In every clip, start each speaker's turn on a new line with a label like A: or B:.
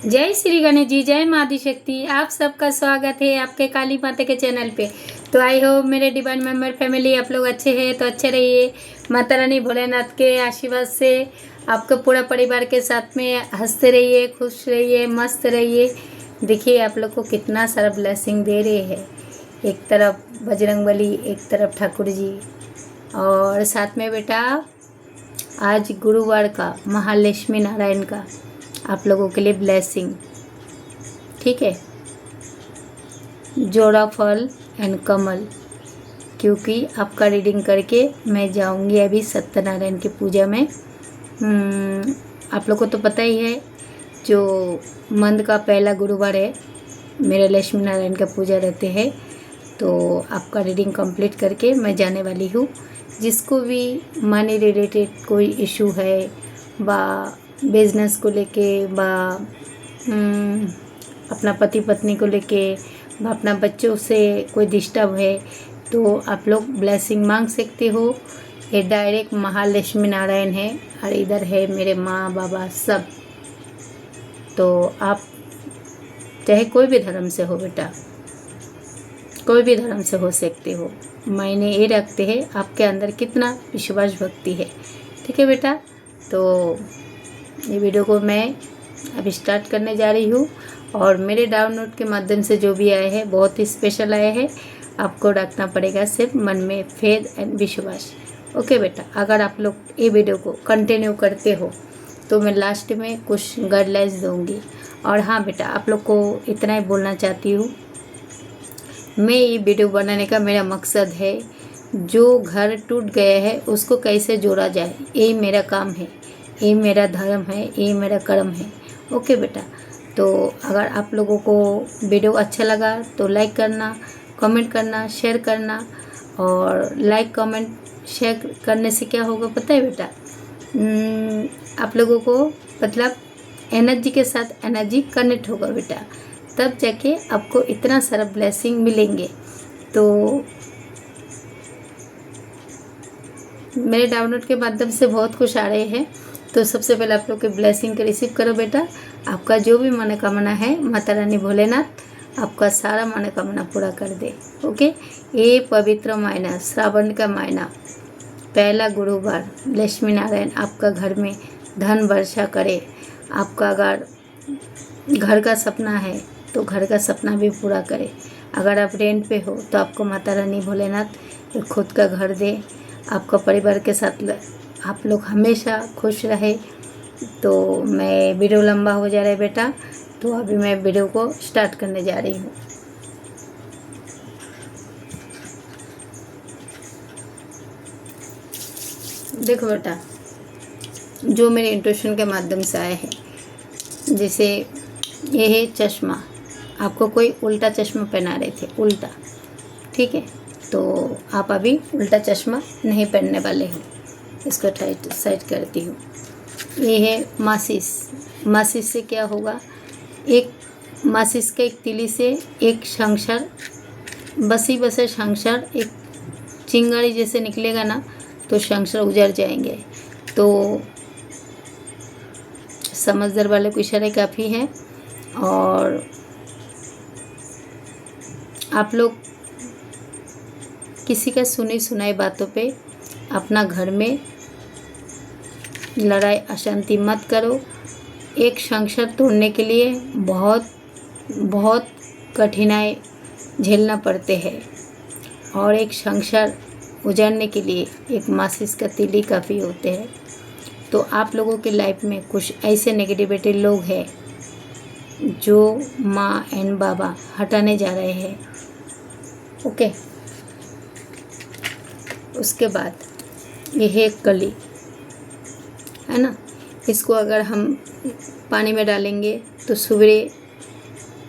A: जय श्री गणेश जी, जय माँ आदिशक्ति। आप सबका स्वागत है आपके काली माता के चैनल पे। तो आई होप मेरे डिवाइन मेंबर फैमिली आप लोग अच्छे हैं, तो अच्छे रहिए। माता रानी भोलेनाथ के आशीर्वाद से आपका पूरा परिवार के साथ में हंसते रहिए, खुश रहिए, मस्त रहिए। देखिए आप लोग को कितना सारा ब्लेसिंग दे रहे हैं। एक तरफ बजरंगबली, एक तरफ ठाकुर जी, और साथ में बेटा आज गुरुवार का महालक्ष्मी नारायण का आप लोगों के लिए ब्लेसिंग, ठीक है। जोड़ा फल एंड कमल, क्योंकि आपका रीडिंग करके मैं जाऊंगी अभी सत्यनारायण की पूजा में। आप लोग को तो पता ही है, जो मंथ का पहला गुरुवार है मेरे लक्ष्मी नारायण का पूजा रहते हैं। तो आपका रीडिंग कंप्लीट करके मैं जाने वाली हूँ। जिसको भी मनी रिलेटेड कोई इशू है, बा बिजनेस को लेके, बा अपना पति पत्नी को लेके, बा अपना बच्चों से कोई डिस्टर्ब है, तो आप लोग ब्लेसिंग मांग सकते हो। ये डायरेक्ट महालक्ष्मी नारायण है और इधर है मेरे माँ बाबा सब। तो आप चाहे कोई भी धर्म से हो बेटा, कोई भी धर्म से हो सकते हो। मायने ये रखते हैं आपके अंदर कितना विश्वास भक्ति है, ठीक है बेटा। तो ये वीडियो को मैं अभी स्टार्ट करने जा रही हूँ, और मेरे डाउनलोड के माध्यम से जो भी आए हैं बहुत ही स्पेशल आए हैं। आपको रखना पड़ेगा सिर्फ मन में फेथ एंड विश्वास, ओके बेटा। अगर आप लोग ये वीडियो को कंटिन्यू करते हो तो मैं लास्ट में कुछ गाइडलाइंस दूँगी। और हाँ बेटा, आप लोग को इतना ही बोलना चाहती हूँ, मैं ये वीडियो बनाने का मेरा मकसद है जो घर टूट गया है उसको कैसे जोड़ा जाए, यही मेरा काम है, ये मेरा धर्म है, ये मेरा कर्म है, ओके बेटा। तो अगर आप लोगों को वीडियो अच्छा लगा तो लाइक करना, कमेंट करना, शेयर करना। और लाइक कमेंट शेयर करने से क्या होगा पता है बेटा, आप लोगों को मतलब एनर्जी के साथ एनर्जी कनेक्ट होगा बेटा, तब जाके आपको इतना सारा ब्लेसिंग मिलेंगे। तो मेरे डाउनलोड के माध्यम से बहुत कुछ आ रहे हैं। तो सबसे पहले आप लोग के ब्लेसिंग को रिसीव करो बेटा। आपका जो भी मनोकामना है माता रानी भोलेनाथ आपका सारा मनोकामना पूरा कर दे, ओके। ये पवित्र महीना, श्रावण का महीना, पहला गुरुवार, लक्ष्मी नारायण आपका घर में धन वर्षा करे। आपका अगर घर का सपना है तो घर का सपना भी पूरा करे। अगर आप रेंट पे हो तो आपको माता रानी भोलेनाथ एक खुद का घर दे। आपका परिवार के साथ आप लोग हमेशा खुश रहे। तो मैं वीडियो लंबा हो जा रहा है बेटा, तो अभी मैं वीडियो को स्टार्ट करने जा रही हूँ। देखो बेटा, जो मेरे इंट्यूशन के माध्यम से आए हैं, जैसे ये है चश्मा, आपको कोई उल्टा चश्मा पहना रहे थे, उल्टा, ठीक है। तो आप अभी उल्टा चश्मा नहीं पहनने वाले हो। इसको साइड करती हूँ। ये है माचिस। माचिस से क्या होगा, एक माचिस के एक तीली से एक शंकर, बसी बसे शंकर, एक चिंगारी जैसे निकलेगा ना, तो शंकर उजड़ जाएंगे। तो समझदार वाले को इशारे काफ़ी है। और आप लोग किसी का सुनी सुनाई बातों पे अपना घर में लड़ाई अशांति मत करो। एक शंकर तोड़ने के लिए बहुत बहुत कठिनाई झेलना पड़ते हैं, और एक शंकर उजाड़ने के लिए एक माचिस का तीली काफ़ी होते हैं। तो आप लोगों के लाइफ में कुछ ऐसे नेगेटिविटी लोग हैं जो माँ एंड बाबा हटाने जा रहे हैं, ओके। उसके बाद ये है कली, है ना। इसको अगर हम पानी में डालेंगे तो सवेरे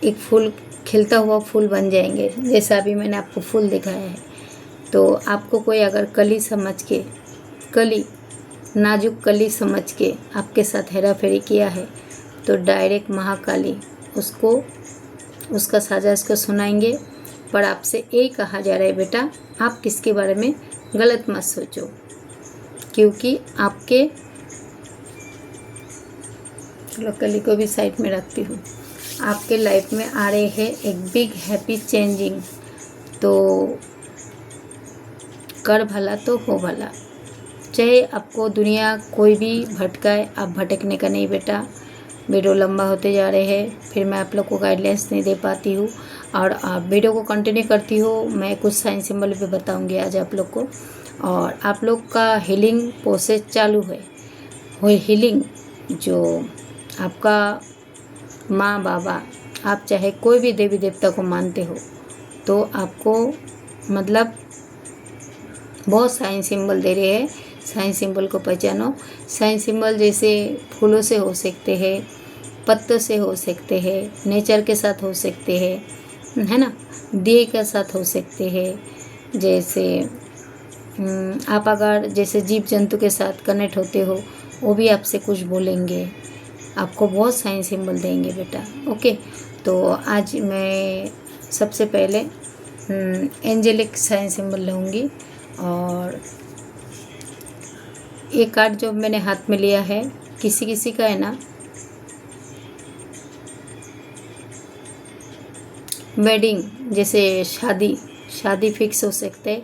A: एक फूल, खिलता हुआ फूल बन जाएंगे, जैसा अभी मैंने आपको फूल दिखाया है। तो आपको कोई अगर कली समझ के, कली नाजुक कली समझ के आपके साथ हेरा फेरी किया है, तो डायरेक्ट महाकाली उसको, उसका साजा इसको सुनाएंगे। पर आपसे यही कहा जा रहा है बेटा, आप किसके बारे में गलत मत सोचो, क्योंकि आपके चलो कली को भी साइड में रखती हूँ। आपके लाइफ में आ रहे हैं एक बिग हैप्पी चेंजिंग, तो कर भला तो हो भला। चाहे आपको दुनिया कोई भी भटकाए, आप भटकने का नहीं बेटा। वीडियो लंबा होते जा रहे हैं, फिर मैं आप लोग को गाइडलाइंस नहीं दे पाती हूँ, और आप वीडियो को कंटिन्यू करती हो। मैं कुछ साइन सिंबल भी बताऊंगी आज आप लोग को। और आप लोग का हीलिंग प्रोसेस चालू है। वो हीलिंग जो आपका माँ बाबा, आप चाहे कोई भी देवी देवता को मानते हो, तो आपको मतलब बहुत साइन सिंबल दे रहे हैं। साइन सिंबल को पहचानो। साइन सिंबल जैसे फूलों से हो सकते हैं, पत्तों से हो सकते हैं, नेचर के साथ हो सकते हैं, है ना, दिए के साथ हो सकते हैं। जैसे आप अगर जैसे जीव जंतु के साथ कनेक्ट होते हो, वो भी आपसे कुछ बोलेंगे, आपको बहुत साइन सिंबल देंगे बेटा। ओके, तो आज मैं सबसे पहले एंजेलिक साइन सिंबल लूँगी। और ये कार्ड जो मैंने हाथ में लिया है, किसी किसी का है ना वेडिंग, जैसे शादी फिक्स हो सकते हैं।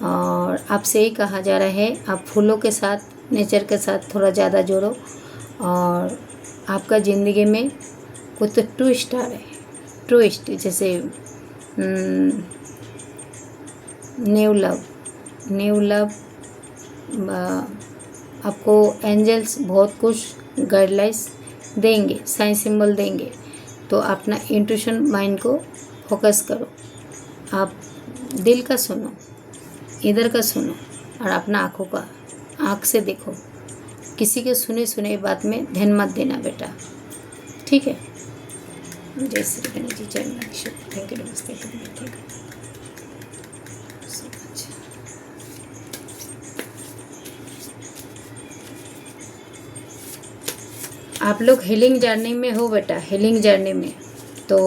A: और आपसे ही कहा जा रहा है आप फूलों के साथ, नेचर के साथ थोड़ा ज़्यादा जोड़ो। और आपका ज़िंदगी में कुछ तो ट्विस्ट आ रहा है। ट्विस्ट जैसे न्यू लव। आपको एंजल्स बहुत कुछ गाइडलाइंस देंगे, साइन सिंबल देंगे। तो अपना इंट्यूशन माइंड को फोकस करो। आप दिल का सुनो, इधर का सुनो, और अपना आँख से देखो। किसी के सुने बात में ध्यान मत देना बेटा, ठीक है। जय श्री गणेश जी, जय गणेश। थैंक यू, नमस्ते, ठीक है। आप लोग हीलिंग जर्नी में हो बेटा, हीलिंग जर्नी में। तो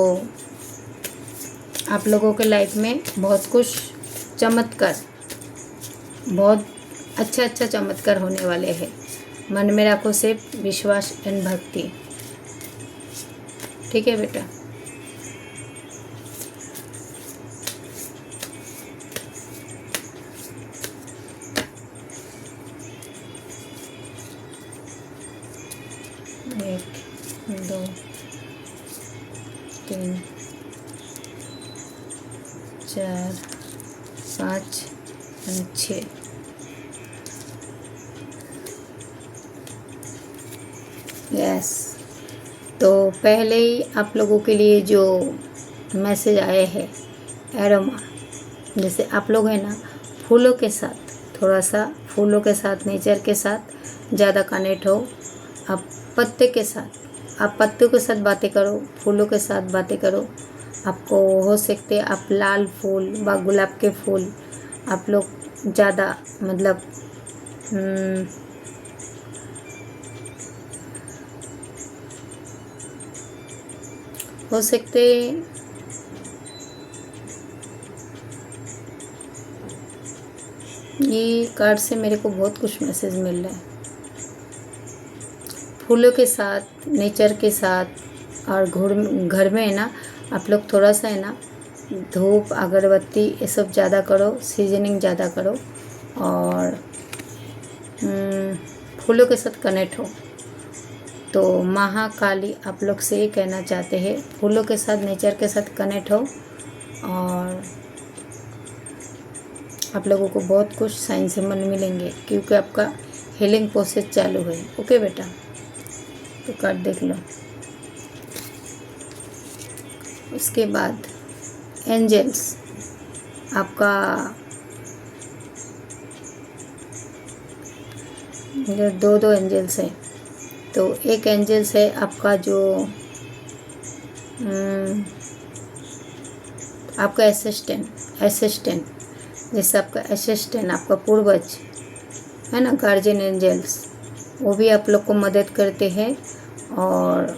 A: आप लोगों के लाइफ में बहुत कुछ चमत्कार, बहुत अच्छा चमत्कार होने वाले हैं। मन में रखो सिर्फ विश्वास एंड भक्ति, ठीक है बेटा। एक, दो, तीन, चार, 5 और 6। यस, तो पहले ही आप लोगों के लिए जो मैसेज आए हैं एरोमा, जैसे आप लोग हैं ना फूलों के साथ, थोड़ा सा फूलों के साथ, नेचर के साथ ज़्यादा कनेक्ट हो। आप पत्ते के साथ, आप पत्तों के साथ बातें करो, फूलों के साथ बातें करो। आपको हो सकते आप लाल फूल व गुलाब के फूल आप लोग ज़्यादा मतलब हो सकते ये कार्ड से मेरे को बहुत कुछ मैसेज मिल रहा है। फूलों के साथ, नेचर के साथ, और घर में है ना आप लोग थोड़ा सा है ना धूप अगरबत्ती ये सब ज़्यादा करो, सीजनिंग ज़्यादा करो, और फूलों के साथ कनेक्ट हो। तो महाकाली आप लोग से ये कहना चाहते हैं, फूलों के साथ, नेचर के साथ कनेक्ट हो, और आप लोगों को बहुत कुछ साइन सिंबल मिलेंगे, क्योंकि आपका हीलिंग प्रोसेस चालू है। ओके बेटा, तो कार्ड देख लो। उसके बाद एंजल्स, आपका दो एंजल्स हैं। तो एक एंजल्स है आपका जो आपका असिस्टेंट, जैसे आपका असिस्टेंट, आपका पूर्वज है ना, गार्जियन एंजल्स, वो भी आप लोग को मदद करते हैं। और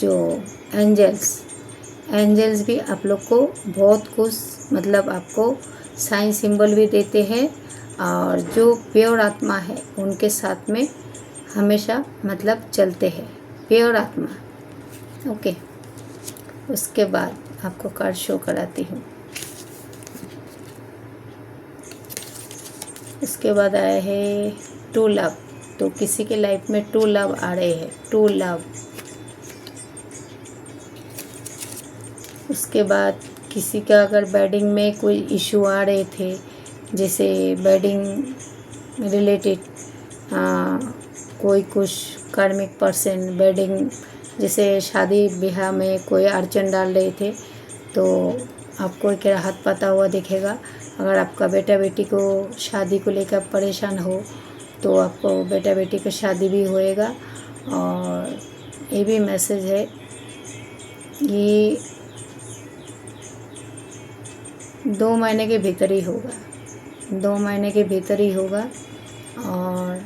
A: जो एंजल्स भी आप लोग को बहुत कुछ मतलब आपको साइन सिंबल भी देते हैं, और जो प्योर आत्मा है उनके साथ में हमेशा मतलब चलते हैं। प्योर आत्मा। ओके, उसके बाद आपको कार्ड शो कराती हूँ। उसके बाद आया है टू लव। तो किसी के लाइफ में टू लव आ रहे हैं, टू लव। उसके बाद किसी का अगर वेडिंग में कोई इशू आ रहे थे, जैसे वेडिंग रिलेटेड कोई कुछ कार्मिक पर्सन वेडिंग, जैसे शादी ब्याह में कोई अड़चन डाल रहे थे, तो आपको एक राहत पाता हुआ दिखेगा। अगर आपका बेटा बेटी को शादी को लेकर परेशान हो तो आपको बेटा बेटी की शादी भी होएगा। और ये भी मैसेज है, ये 2 महीने के भीतर ही होगा, 2 महीने के भीतर ही होगा। और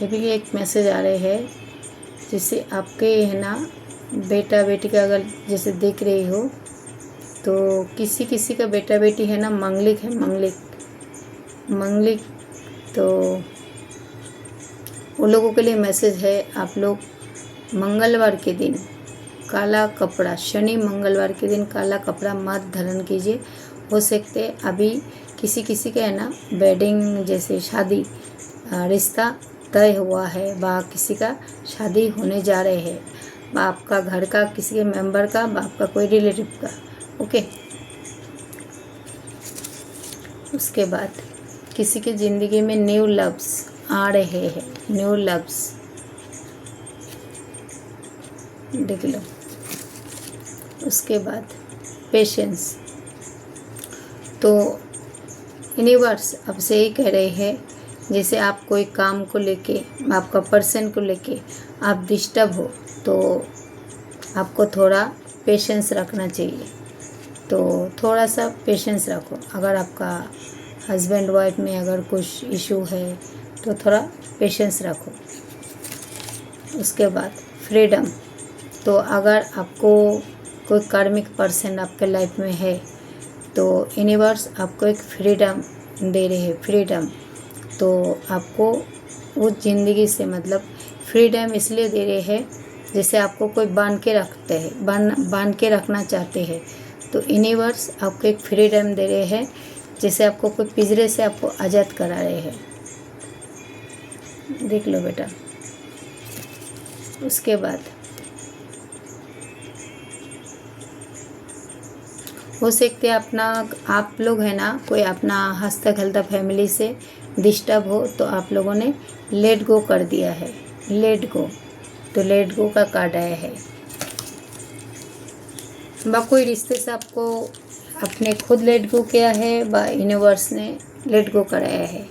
A: ये भी एक मैसेज आ रहे हैं, जिससे आपके है ना बेटा बेटी का अगर जैसे देख रही हो, तो किसी का बेटा बेटी है ना मंगलिक है, मंगलिक। तो उन लोगों के लिए मैसेज है, आप लोग मंगलवार के दिन काला कपड़ा, शनि मंगलवार के दिन काला कपड़ा मत धारण कीजिए। हो सकते अभी किसी का है ना वेडिंग जैसे शादी रिश्ता तय हुआ है, व किसी का शादी होने जा रहे हैं, व आपका घर का किसी के मेंबर का, व आपका कोई रिलेटिव का। ओके, उसके बाद किसी की ज़िंदगी में न्यू लव्स आ रहे हैं, न्यू लव्स देख लो। उसके बाद पेशेंस। तो यूनिवर्स अब से ही कह रहे हैं, जैसे आप कोई काम को लेके, आपका पर्सन को लेके आप डिस्टर्ब हो, तो आपको थोड़ा पेशेंस रखना चाहिए। तो थोड़ा सा पेशेंस रखो। अगर आपका हस्बैंड वाइफ में अगर कुछ इशू है तो थोड़ा पेशेंस रखो। उसके बाद फ्रीडम। तो अगर आपको कोई कार्मिक पर्सन आपके लाइफ में है, तो यूनिवर्स आपको एक फ्रीडम दे रहे हैं, फ्रीडम। तो आपको उस ज़िंदगी से मतलब फ्रीडम इसलिए दे रहे हैं, जैसे आपको कोई बांध के रखते हैं, बांध के रखना चाहते हैं, तो यूनिवर्स आपको एक फ्रीडम दे रहे हैं, जैसे आपको कोई पिंजरे से आपको आज़ाद करा रहे हैं। देख लो बेटा। उसके बाद हो सकते अपना आप लोग है ना कोई अपना हंसता खेलता फैमिली से डिस्टर्ब हो, तो आप लोगों ने लेट गो कर दिया है, लेट गो। तो लेट गो का कार्ड आया है, बा कोई रिश्ते से आपको अपने खुद लेट गो किया है, बा यूनिवर्स ने लेट गो कराया है।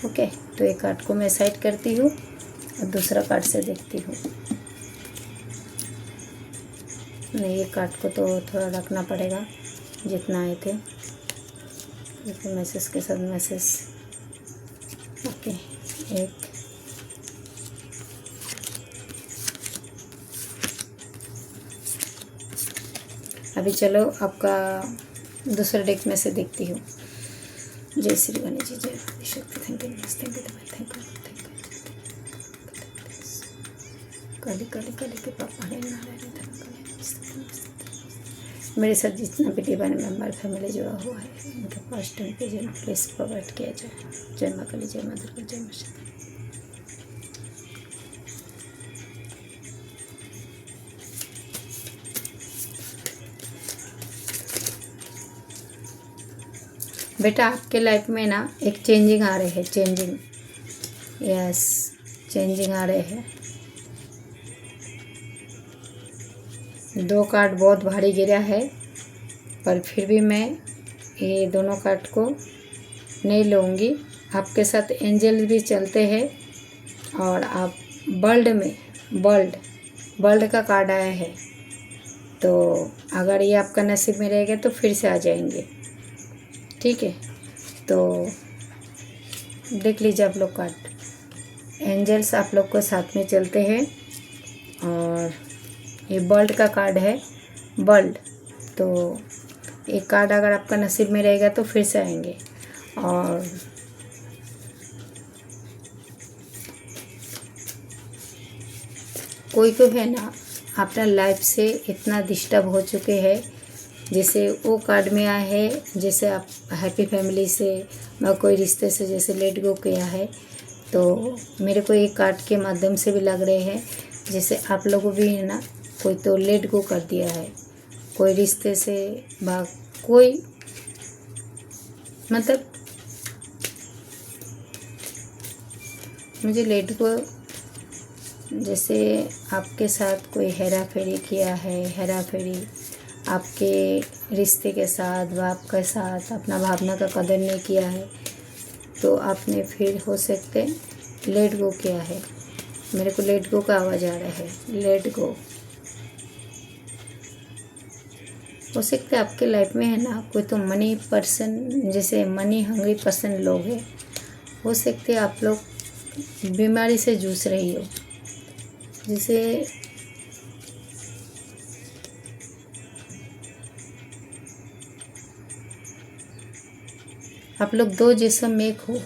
A: ओके, तो एक कार्ड को मैं साइड करती हूँ और दूसरा कार्ड से देखती हूँ। नहीं, ये कार्ड को तो थोड़ा रखना पड़ेगा जितना आए थे, लेकिन मैसेज के साथ मैसेज। ओके, एक अभी चलो आपका दूसरे डेक में से देखती हूँ। जय श्री गणेश जी, जय शक्ति। Thank you, thank you. Kali Kali Kali के पापा ने नारायण मेरे साथ जितना भी डिवाइन मेंबर फैमिली जुड़ा हुआ है, उनके फर्स्ट टाइम पे जन्म प्लीज प्रोवाइड किया जाए। जय माँ काली, जय माँ दुर्गा, जय माँ शक्ति। बेटा आपके लाइफ में ना एक चेंजिंग आ रहे हैं, चेंजिंग, यस चेंजिंग आ रहे हैं। 2 कार्ड बहुत भारी गिरा है, पर फिर भी मैं ये दोनों कार्ड को नहीं लूँगी। आपके साथ एंजल भी चलते हैं, और आप वर्ल्ड में वर्ल्ड का कार्ड आया है, तो अगर ये आपका नसीब में रहेगा तो फिर से आ जाएंगे। ठीक है, तो देख लीजिए आप लोग कार्ड। एंजल्स आप लोग को साथ में चलते हैं, और ये वर्ल्ड का कार्ड है, वर्ल्ड। तो एक कार्ड अगर आपका नसीब में रहेगा तो फिर से आएंगे। और कोई को है ना अपना लाइफ से इतना डिस्टर्ब हो चुके हैं, जैसे वो कार्ड में आया है, जैसे आप हैप्पी फैमिली से या कोई रिश्ते से जैसे लेट गो किया है। तो मेरे को एक कार्ड के माध्यम से भी लग रहे हैं जैसे आप लोगों भी है ना कोई तो लेट गो कर दिया है, कोई रिश्ते से कोई मतलब मुझे लेट गो जैसे आपके साथ कोई हेरा फेरी किया है, हेरा फेरी आपके रिश्ते के साथ व आपके साथ अपना भावना का कदर नहीं किया है, तो आपने फिर हो सकते लेट गो किया है। मेरे को लेट गो का आवाज़ आ रहा है, लेट गो। हो सकता है आपके लाइफ में है ना कोई तो मनी पर्सन, जैसे मनी हंग्री पर्सन लोग हैं। हो सकते हैं आप लोग बीमारी से जूझ रही हो, जैसे आप लोग दो जिस्म एक हो।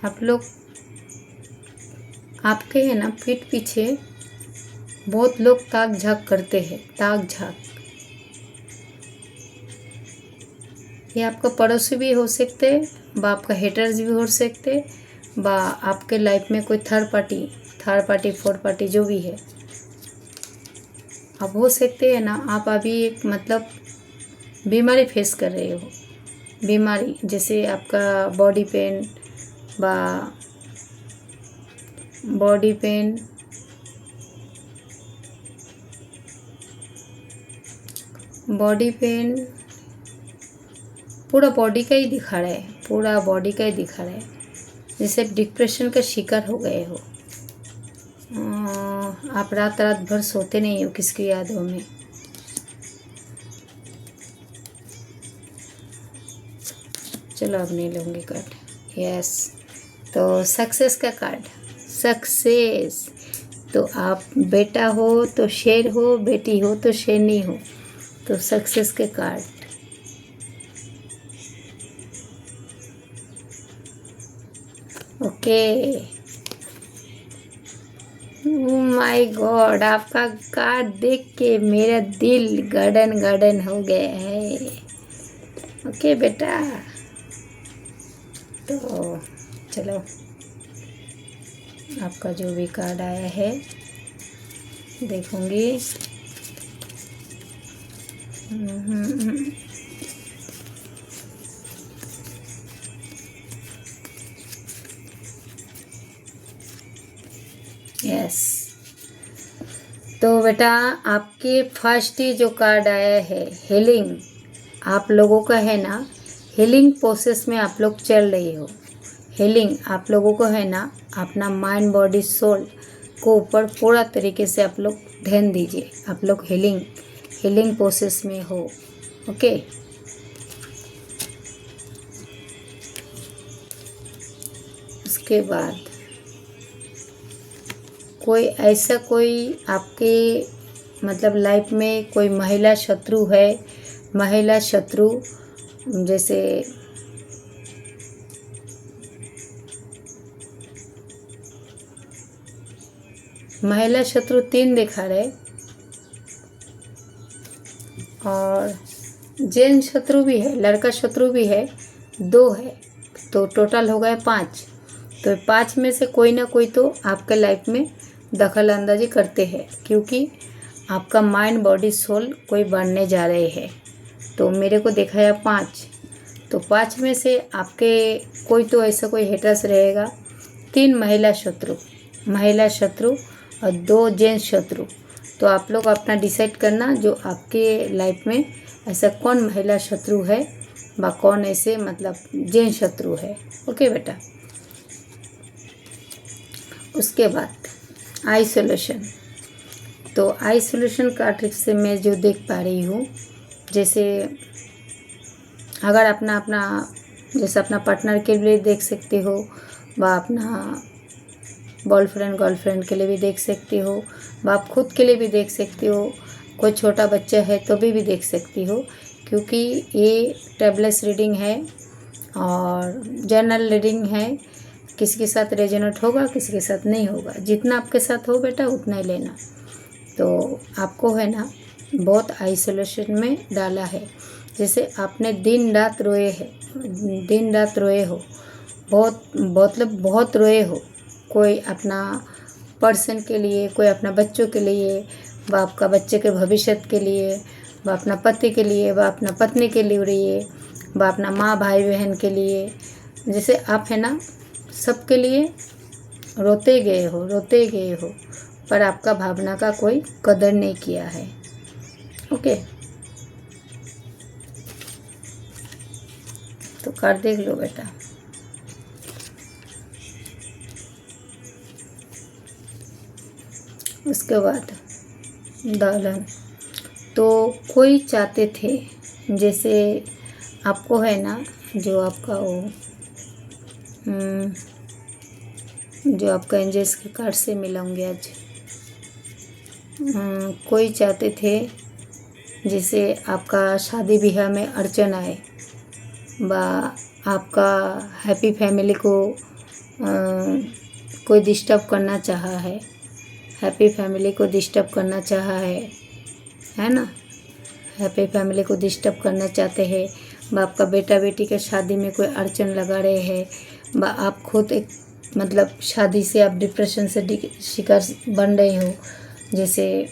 A: आप लोग आपके है ना पीठ पीछे बहुत लोग ताक झाक करते हैं, ताक झाक। ये आपका पड़ोसी भी हो सकते, व आपका हेटर्स भी हो सकते, व आपके लाइफ में कोई थर्ड पार्टी फोर्थ पार्टी जो भी है। अब हो सकते है ना आप अभी एक मतलब बीमारी फेस कर रहे हो, बीमारी जैसे आपका बॉडी पेन पूरा बॉडी का ही दिखा रहा है, पूरा बॉडी का ही दिखा रहा है, जैसे डिप्रेशन का शिकार हो गए हो। आप रात भर सोते नहीं हो किसकी यादों में। चलो अब नहीं लूँगी कार्ड। यस, तो सक्सेस का कार्ड, सक्सेस। तो आप बेटा हो तो शेर हो, बेटी हो तो शेरनी हो। तो सक्सेस के card, okay. Oh my God, आपका कार्ड देख के मेरा दिल गार्डन हो गया है। ओके बेटा, तो चलो आपका जो भी कार्ड आया है देखूंगी। यस, तो बेटा आपके फर्स्ट ही जो कार्ड आया है हीलिंग, आप लोगों का है ना हीलिंग प्रोसेस में आप लोग चल रही हो। हीलिंग आप लोगों को है ना अपना माइंड बॉडी सोल को ऊपर पूरा तरीके से आप लोग ध्यान दीजिए। आप लोग हीलिंग प्रोसेस में हो। ओके, उसके बाद कोई आपके मतलब लाइफ में कोई महिला शत्रु है, महिला शत्रु जैसे महिला शत्रु 3 दिखा रहे, और जेंट्स शत्रु भी है, लड़का शत्रु भी है, 2 है, तो टोटल हो गए 5। तो 5 में से कोई ना कोई तो आपके लाइफ में दखल अंदाजी करते हैं, क्योंकि आपका माइंड बॉडी सोल कोई बढ़ने जा रहे हैं। तो मेरे को देखा है 5, तो 5 में से आपके कोई तो ऐसा कोई हेटर्स रहेगा। 3 महिला शत्रु और 2 जेंट्स शत्रु। तो आप लोग अपना डिसाइड करना जो आपके लाइफ में ऐसा कौन महिला शत्रु है व कौन ऐसे मतलब जेंट्स शत्रु है। ओके बेटा, उसके बाद आइसोलेशन। तो आइसोलेशन का ट्रिक से मैं जो देख पा रही हूँ, जैसे अगर जैसे अपना पार्टनर के लिए देख सकते हो, व अपना बॉयफ्रेंड गर्लफ्रेंड के लिए भी देख सकते हो, व आप खुद के लिए भी देख सकते हो। कोई छोटा बच्चा है तो भी देख सकती हो, क्योंकि ये टैबलेट्स रीडिंग है और जनरल रीडिंग है। किसी के साथ रेजोनेट होगा, किसी के साथ नहीं होगा। जितना आपके साथ हो बेटा उतना ही लेना। तो आपको है ना बहुत आइसोलेशन में डाला है। जैसे आपने दिन रात रोए है, दिन रात रोए हो, बहुत मतलब बहुत रोए हो। कोई अपना पर्सन के लिए, कोई अपना बच्चों के लिए, व आपका बच्चे के भविष्य के लिए, व अपना पति के लिए, व अपना पत्नी के लिए, व अपना माँ भाई बहन के लिए। जैसे आप है ना सबके लिए रोते गए हो, रोते गए हो, पर आपका भावना का कोई कदर नहीं किया है। ओके, तो कर देख लो बेटा। उसके बाद दालन, तो कोई चाहते थे जैसे आपको है ना जो आपका वो जो आपका एंजल्स के कार्ड से मिला होंगे आज, कोई चाहते थे जैसे आपका शादी ब्याह में अड़चन आए, बा आपका हैप्पी फैमिली को कोई डिस्टर्ब करना चाहा है, हैप्पी फैमिली को डिस्टर्ब करना चाहा है ना, हैप्पी फैमिली को डिस्टर्ब करना चाहते हैं। बा आपका बेटा बेटी के शादी में कोई अड़चन लगा रहे हैं, बा आप खुद एक मतलब शादी से आप डिप्रेशन से शिकार बन रहे हो। जैसे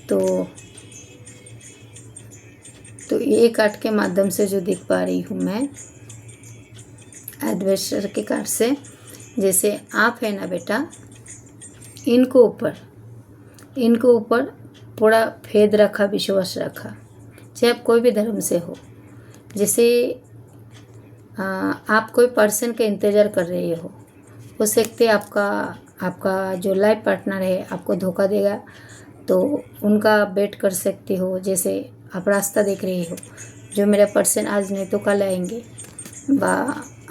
A: तो ये कार्ड के माध्यम से जो देख पा रही हूँ मैं एडवेस्टर के कार्ड से, जैसे आप है ना बेटा इनको ऊपर थोड़ा फेद रखा, विश्वास रखा, चाहे आप कोई भी धर्म से हो। जैसे आप कोई पर्सन का इंतज़ार कर रहे हो सकते आपका जो लाइफ पार्टनर है आपको धोखा देगा, तो उनका वेट कर सकते हो। जैसे आप रास्ता देख रहे हो, जो मेरा पर्सन आज नहीं तो कल आएंगे, बा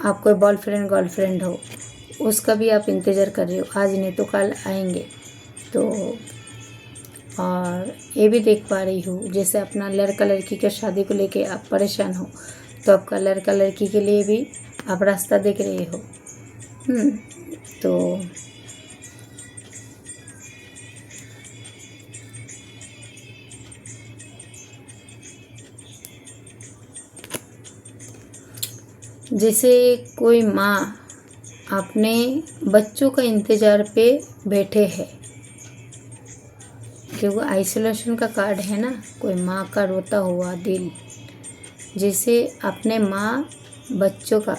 A: आप कोई बॉयफ्रेंड गर्लफ्रेंड हो उसका भी आप इंतज़ार कर रहे हो, आज नहीं तो कल आएंगे। तो और ये भी देख पा रही हूँ जैसे अपना लड़का लड़की के शादी को लेके आप परेशान हो, तो आपका लड़का लड़की के लिए भी आप रास्ता देख रहे हो। तो जैसे कोई माँ अपने बच्चों का इंतज़ार पे बैठे हैं, क्योंकि आइसोलेशन का कार्ड है ना, कोई माँ का रोता हुआ दिल। जैसे अपने माँ बच्चों का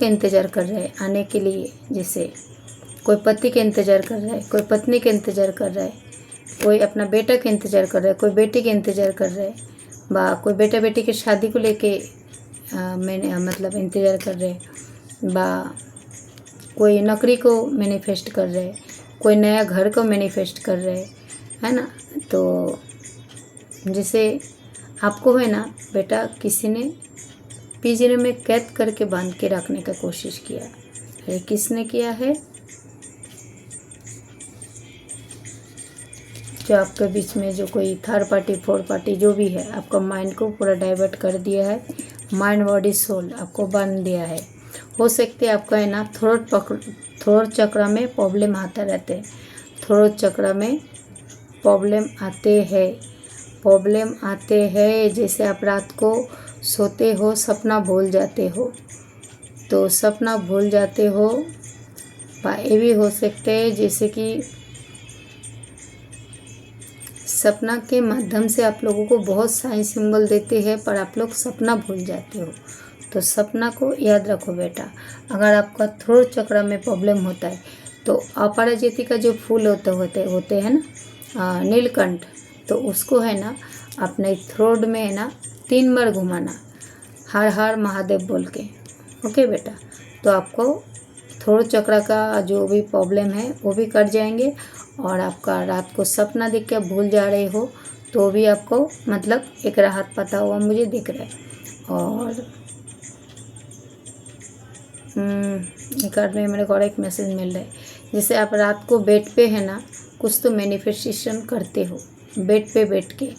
A: इंतज़ार कर रहे हैं आने के लिए। जैसे कोई पति का इंतज़ार कर रहा है, कोई पत्नी का इंतज़ार कर रहा है, कोई अपना बेटा का इंतज़ार कर रहा है, कोई बेटी का इंतज़ार कर रहा है, बा कोई बेटा बेटी की शादी को लेके मैंने मतलब इंतज़ार कर रहे, बा कोई नौकरी को मैनिफेस्ट कर रहे, कोई नया घर को मैनिफेस्ट कर रहे, है ना। तो जैसे आपको है ना बेटा किसी ने पिंजरे में कैद करके बांध के रखने का कोशिश किया। अरे किसने किया है? जो आपके बीच में जो कोई थर्ड पार्टी फोर्थ पार्टी जो भी है, आपका माइंड को पूरा डाइवर्ट कर दिया है, माइंड बॉडी सोल आपको बांध दिया है। हो सकते है आपका है ना थ्रोट चक्र में प्रॉब्लम आता रहते हैं, थ्रोट चक्र में प्रॉब्लम आते हैं। जैसे आप रात को सोते हो सपना भूल जाते हो, तो सपना भूल जाते हो। ये भी हो सकते हैं जैसे कि सपना के माध्यम से आप लोगों को बहुत साइन सिंबल देते हैं, पर आप लोग सपना भूल जाते हो। तो सपना को याद रखो बेटा। अगर आपका थ्रोट चक्र में प्रॉब्लम होता है तो अपराजिता का जो फूल होते हैं ना नीलकंठ, तो उसको है ना अपने थ्रोट में है ना 3 बार घुमाना, हर हर महादेव बोल के। ओके बेटा, तो आपको थ्रोट चक्र का जो भी प्रॉब्लम है वो भी कट जाएंगे, और आपका रात को सपना देख के भूल जा रहे हो तो भी आपको मतलब एक राहत पता हुआ मुझे दिख रहा है। और एक कार्ड में मेरे को और एक मैसेज मिल रहा है, जैसे आप रात को बेड पे है ना कुछ तो मैनिफेस्टेशन करते हो बेड पे बैठ के,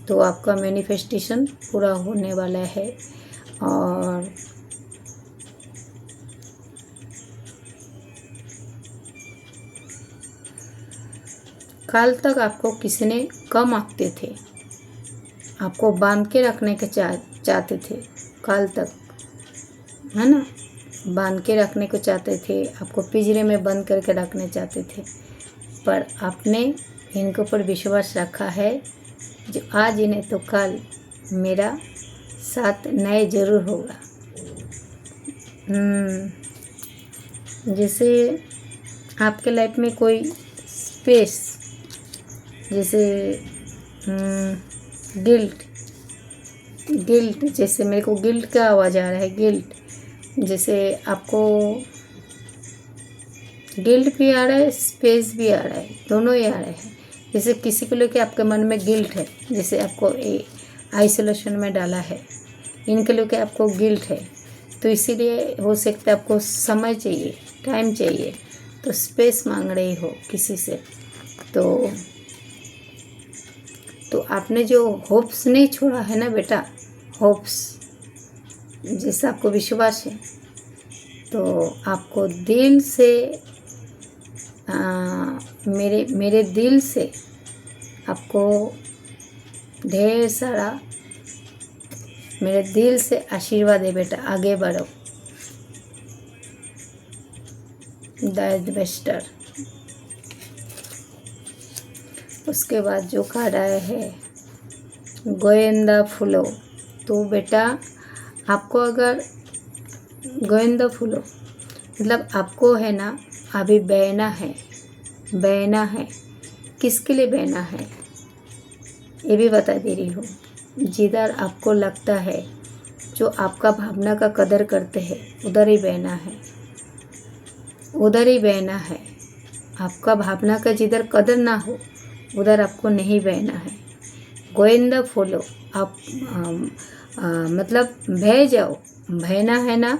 A: तो आपका मैनिफेस्टेशन पूरा होने वाला है। और कल तक आपको किसी ने कम आंकते थे, आपको बांध के रखने के चाहते थे, कल तक, है ना, बांध के रखने को चाहते थे, आपको पिंजरे में बंद करके रखने चाहते थे, पर आपने इनके ऊपर विश्वास रखा है। जो आज इन्हें तो कल मेरा साथ नए जरूर होगा। जैसे आपके लाइफ में कोई स्पेस, जैसे गिल्ट, जैसे मेरे को गिल्ट का आवाज़ आ रहा है, गिल्ट, जैसे आपको गिल्ट भी आ रहा है, स्पेस भी आ रहा है, दोनों ही आ रहे हैं। जैसे किसी को लेके आपके मन में गिल्ट है, जैसे आपको आइसोलेशन में डाला है, इनके लेके आपको गिल्ट है, तो इसीलिए हो सकता है आपको समय चाहिए, टाइम चाहिए, तो स्पेस मांग रहे हो किसी से। तो आपने जो होप्स नहीं छोड़ा है ना बेटा, होप्स, जैसा आपको विश्वास है, तो आपको दिल से मेरे दिल से आपको ढेर सारा, मेरे दिल से आशीर्वाद है बेटा, आगे बढ़ो, द बेस्टर। उसके बाद जो कार्ड आया है गोविंदा फूलो, तो बेटा आपको अगर गोविंदा फूलो मतलब आपको है ना अभी बहना है, किसके लिए बहना है ये भी बता दे रही हूँ। जिधर आपको लगता है, जो आपका भावना का कदर करते हैं, उधर ही बहना है। आपका भावना का जिधर कदर ना हो, उधर आपको नहीं बहना है। गोविंदा फॉलो, आप मतलब बह जाओ, बहना है ना,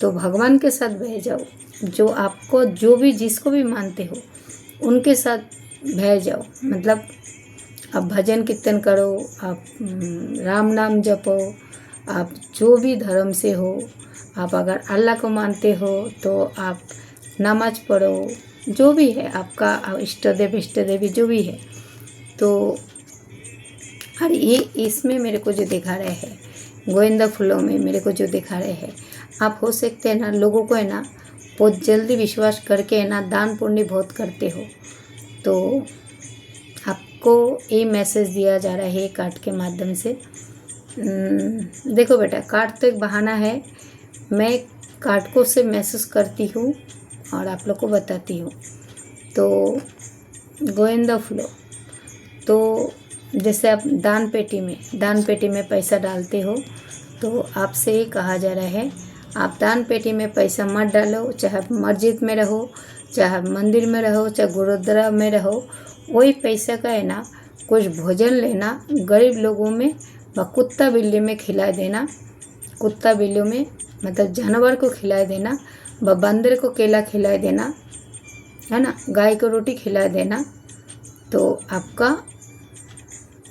A: तो भगवान के साथ बह जाओ, जो आपको जो भी जिसको भी मानते हो उनके साथ बह जाओ। मतलब आप भजन कीर्तन करो, आप राम नाम जपो, आप जो भी धर्म से हो, आप अगर अल्लाह को मानते हो तो आप नमाज पढ़ो, जो भी है आपका इष्ट देवी जो भी है। तो और ये इसमें मेरे को जो दिखा रहे हैं, गोविंदा फूलों में मेरे को जो दिखा रहे हैं, आप हो सकते हैं ना लोगों को है ना बहुत जल्दी विश्वास करके है ना दान पुण्य बहुत करते हो, तो आपको ये मैसेज दिया जा रहा है कार्ड के माध्यम से। देखो बेटा, कार्ड तो एक बहाना है, मैं कार्ड को से मैसेज करती हूँ और आप लोग को बताती हूँ। तो गोविंदा फूलो, तो जैसे आप दान पेटी में पैसा डालते हो, तो आपसे ये कहा जा रहा है आप दान पेटी में पैसा मत डालो, चाहे मस्जिद में रहो, चाहे मंदिर में रहो, चाहे गुरुद्वारा में रहो, वही पैसा का है ना कुछ भोजन लेना, गरीब लोगों में व कुत्ता बिल्ली में खिला देना, कुत्ता बिल्ली में मतलब जानवर को खिला देना, व बंदर को केला खिला देना, है ना, गाय को रोटी खिला देना, तो आपका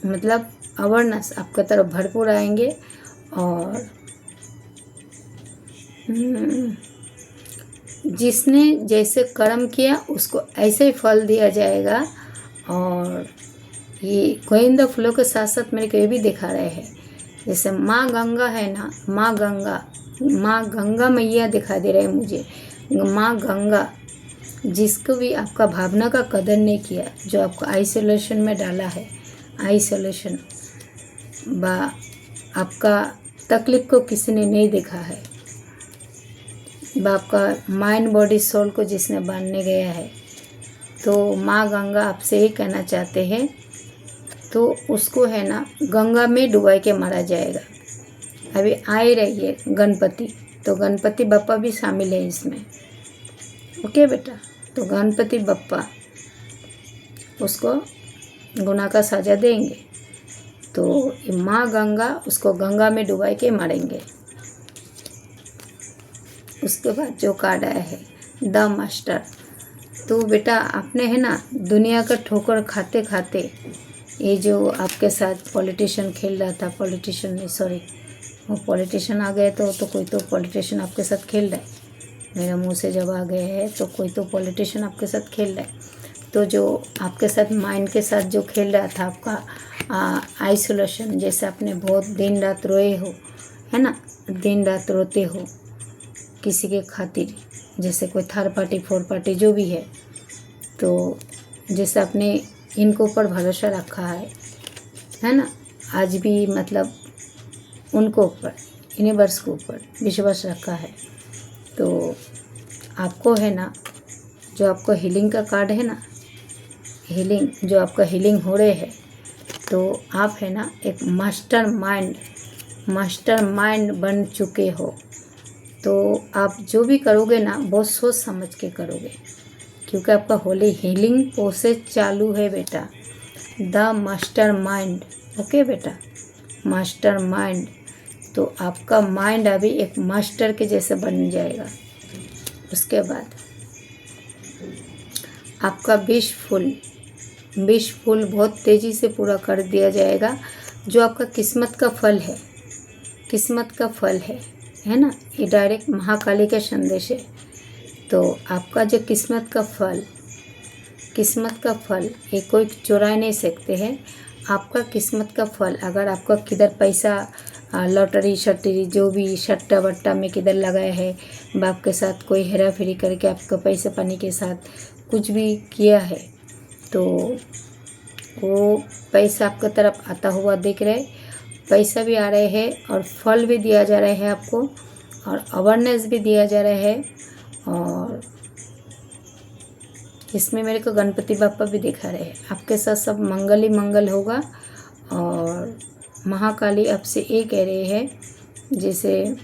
A: मतलब अवेयरनेस आपका तरफ भरपूर आएंगे और जिसने जैसे कर्म किया उसको ऐसे ही फल दिया जाएगा। और ये गोविंदा फूलों के साथ साथ मेरे को ये भी दिखा रहे हैं, जैसे माँ गंगा है ना, माँ गंगा मैया दिखा दे रहे हैं मुझे। माँ गंगा, जिसको भी आपका भावना का कदर नहीं किया, जो आपको आइसोलेशन में डाला है, आइसोलेशन बा आपका तकलीफ को किसी ने नहीं देखा है, आपका माइंड बॉडी सोल को जिसने बांधने गया है, तो माँ गंगा आपसे ही कहना चाहते हैं, तो उसको है ना गंगा में डुबा के मारा जाएगा। अभी आ ही रही है गणपति, तो गणपति बप्पा भी शामिल है इसमें। ओके बेटा, तो गणपति बप्पा उसको गुनाह का सजा देंगे, तो माँ गंगा उसको गंगा में डुबा के मारेंगे। उसके बाद जो कार्ड आया है द मास्टर, तो बेटा आपने है ना दुनिया का ठोकर खाते खाते ये जो आपके साथ पॉलिटिशियन खेल रहा था, पॉलिटिशियन नहीं सॉरी वो पॉलिटिशियन आ गए तो कोई तो पॉलिटिशियन आपके साथ खेल रहा है, मेरे मुंह से जब आ गए हैं तो कोई तो पॉलिटिशियन आपके साथ खेल रहा है। तो जो आपके साथ माइंड के साथ जो खेल रहा था आपका आइसोलेशन, जैसे आपने बहुत दिन रात रोए हो, है ना, दिन रात रोते हो किसी के खातिर, जैसे कोई थर्ड पार्टी फोर्थ पार्टी जो भी है, तो जैसे आपने इनको ऊपर भरोसा रखा है ना, आज भी मतलब उनको ऊपर यूनिवर्स के ऊपर विश्वास रखा है। तो आपको है ना जो आपको हीलिंग का कार्ड है ना, हीलिंग जो आपका हीलिंग हो रहे है, तो आप है ना एक मास्टर माइंड बन चुके हो। तो आप जो भी करोगे ना बहुत सोच समझ के करोगे, क्योंकि आपका होली हीलिंग प्रोसेस चालू है बेटा। द मास्टर माइंड, ओके बेटा, मास्टर माइंड। तो आपका माइंड अभी एक मास्टर के जैसे बन जाएगा। उसके बाद आपका विश फुल बहुत तेज़ी से पूरा कर दिया जाएगा। जो आपका किस्मत का फल है ना, ये डायरेक्ट महाकाली का संदेश है। तो आपका जो किस्मत का फल ये कोई चुरा नहीं सकते हैं। आपका किस्मत का फल, अगर आपका किधर पैसा लॉटरी शटरी जो भी सट्टा वट्टा में किधर लगाया है, बाप के साथ कोई हेरा फेरी करके आपका पैसे पानी के साथ कुछ भी किया है, तो वो पैसा आपकी तरफ आता हुआ दिख रहा है। पैसा भी आ रहे हैं और फल भी दिया जा रहा है आपको, और अवेयरनेस भी दिया जा रहा है। और इसमें मेरे को गणपति बापा भी दिखा रहे हैं। आपके साथ सब मंगल ही मंगल होगा। और महाकाली आपसे ये कह रहे हैं, जैसे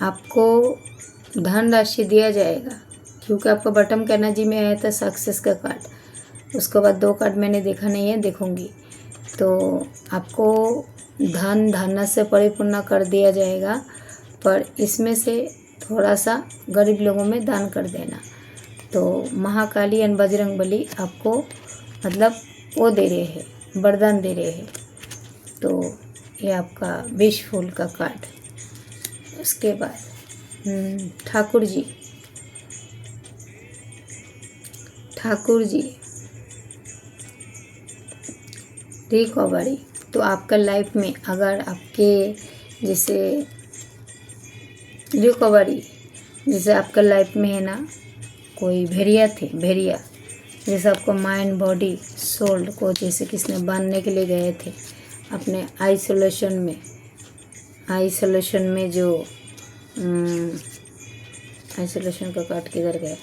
A: आपको धन राशि दिया जाएगा, क्योंकि आपका बटम का एनर्जी में आया था सक्सेस का कार्ड। उसके बाद 2 कार्ड मैंने देखा नहीं है, देखूंगी। तो आपको धन से परिपूर्ण कर दिया जाएगा, पर इसमें से थोड़ा सा गरीब लोगों में दान कर देना। तो महाकाली एंड बजरंगबली आपको मतलब वो दे रहे हैं, वरदान दे रहे हैं। तो ये आपका विश फुल का कार्ड। उसके बाद ठाकुर जी रिकवरी। तो आपका लाइफ में अगर आपके जैसे रिकवरी, जैसे आपका लाइफ में है ना कोई भेड़िया जैसे आपको माइंड बॉडी सोल को जैसे किसने बांधने के लिए गए थे अपने आइसोलेशन में जो आइसोलेशन का कार्ड किधर गया,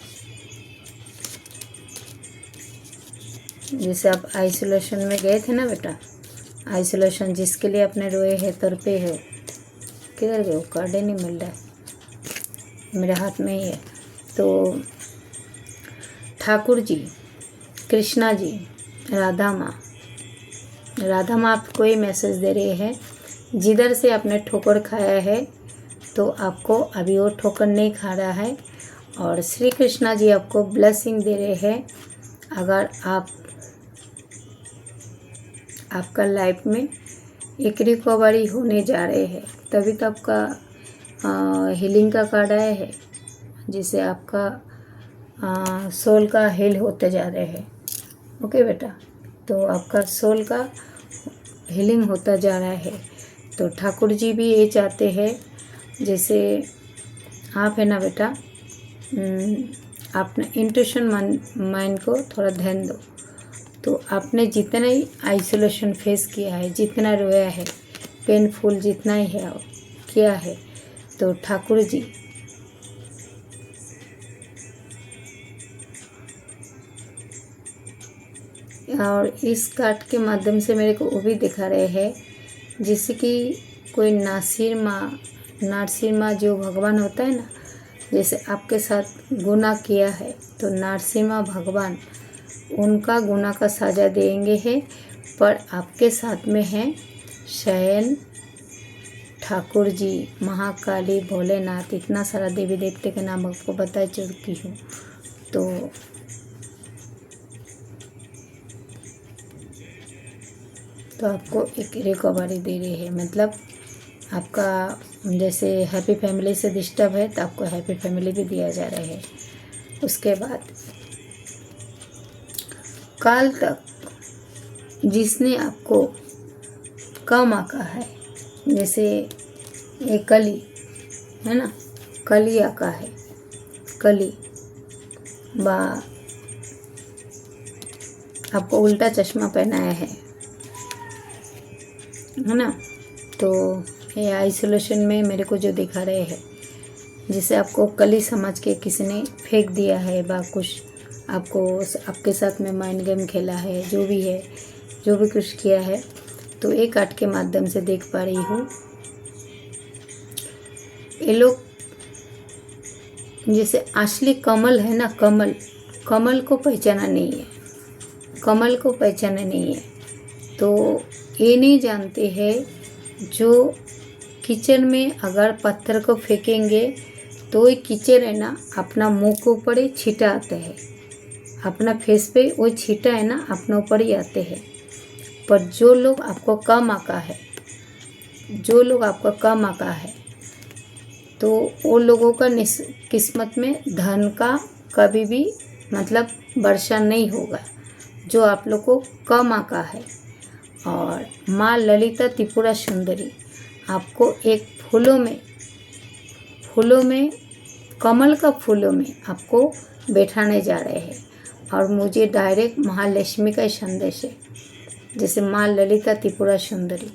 A: जैसे आप आइसोलेशन में गए थे ना बेटा, आइसोलेशन जिसके लिए अपने रोए है तड़पे हो, किधर गए, कार्ड ही नहीं मिल रहा है, मेरे हाथ में ही है। तो ठाकुर जी, कृष्णा जी, राधा माँ आपको ये मैसेज दे रहे हैं, जिधर से आपने ठोकर खाया है तो आपको अभी वो ठोकर नहीं खा रहा है। और श्री कृष्णा जी आपको ब्लेसिंग दे रहे हैं। अगर आपका लाइफ में एक रिकवरी होने जा रहे हैं, तभी तो आपका हीलिंग का कार्ड आया है, जिसे आपका सोल का हील होते जा रहे हैं। ओके बेटा, तो आपका सोल का हीलिंग होता जा रहा है। तो ठाकुर जी भी ये चाहते हैं, जैसे आप है ना बेटा, अपने इंट्यूशन माइंड को थोड़ा ध्यान दो। तो आपने जितना ही आइसोलेशन फेस किया है, जितना रोया है, पेनफुल जितना ही है किया है, तो ठाकुर जी और इस कार्ड के माध्यम से मेरे को वो भी दिखा रहे हैं, जैसे कि कोई नरसिंह माँ जो भगवान होता है ना, जैसे आपके साथ गुनाह किया है तो नरसिंह भगवान उनका गुनाह का सजा देंगे है, पर आपके साथ में है शयन ठाकुर जी, महाकाली, भोलेनाथ, इतना सारा देवी देवते के नाम आपको बता चुकी हूँ। तो आपको एक रिकवरी दे रही है, मतलब आपका जैसे हैप्पी फैमिली से डिस्टर्ब है तो आपको हैप्पी फैमिली भी दिया जा रहा है। उसके बाद काल तक जिसने आपको कम आका है, जैसे ये कली है ना, कली आका है, कली बा आपको उल्टा चश्मा पहनाया है ना। तो ये आइसोलेशन में मेरे को जो दिखा रहे हैं, जिसे आपको कली समझ के किसी ने फेंक दिया है, बा कुछ आपको आपके साथ में माइंड गेम खेला है, जो भी है, जो भी कुछ किया है, तो एक कार्ड के माध्यम से देख पा रही हूँ। ये लोग जैसे असली कमल है ना, कमल, कमल को पहचाना नहीं है, कमल को पहचाना नहीं है। तो ये नहीं जानते हैं जो किचन में अगर पत्थर को फेंकेंगे तो ये कीचड़ है ना अपना मुंह के ऊपर ही छींटा आते हैं, अपना फेस पे वो छींटा है ना अपने ऊपर ही आते हैं। पर जो लोग आपको कम आका है, जो लोग आपका कम आका है, तो वो लोगों का किस्मत में धन का कभी भी मतलब वर्षा नहीं होगा, जो आप लोग को कम आका है। और माँ ललिता त्रिपुरा सुंदरी आपको एक फूलों में कमल का फूलों में आपको बैठाने जा रहे हैं। और मुझे डायरेक्ट महालक्ष्मी का संदेश है, जैसे माँ ललिता त्रिपुरा सुंदरी।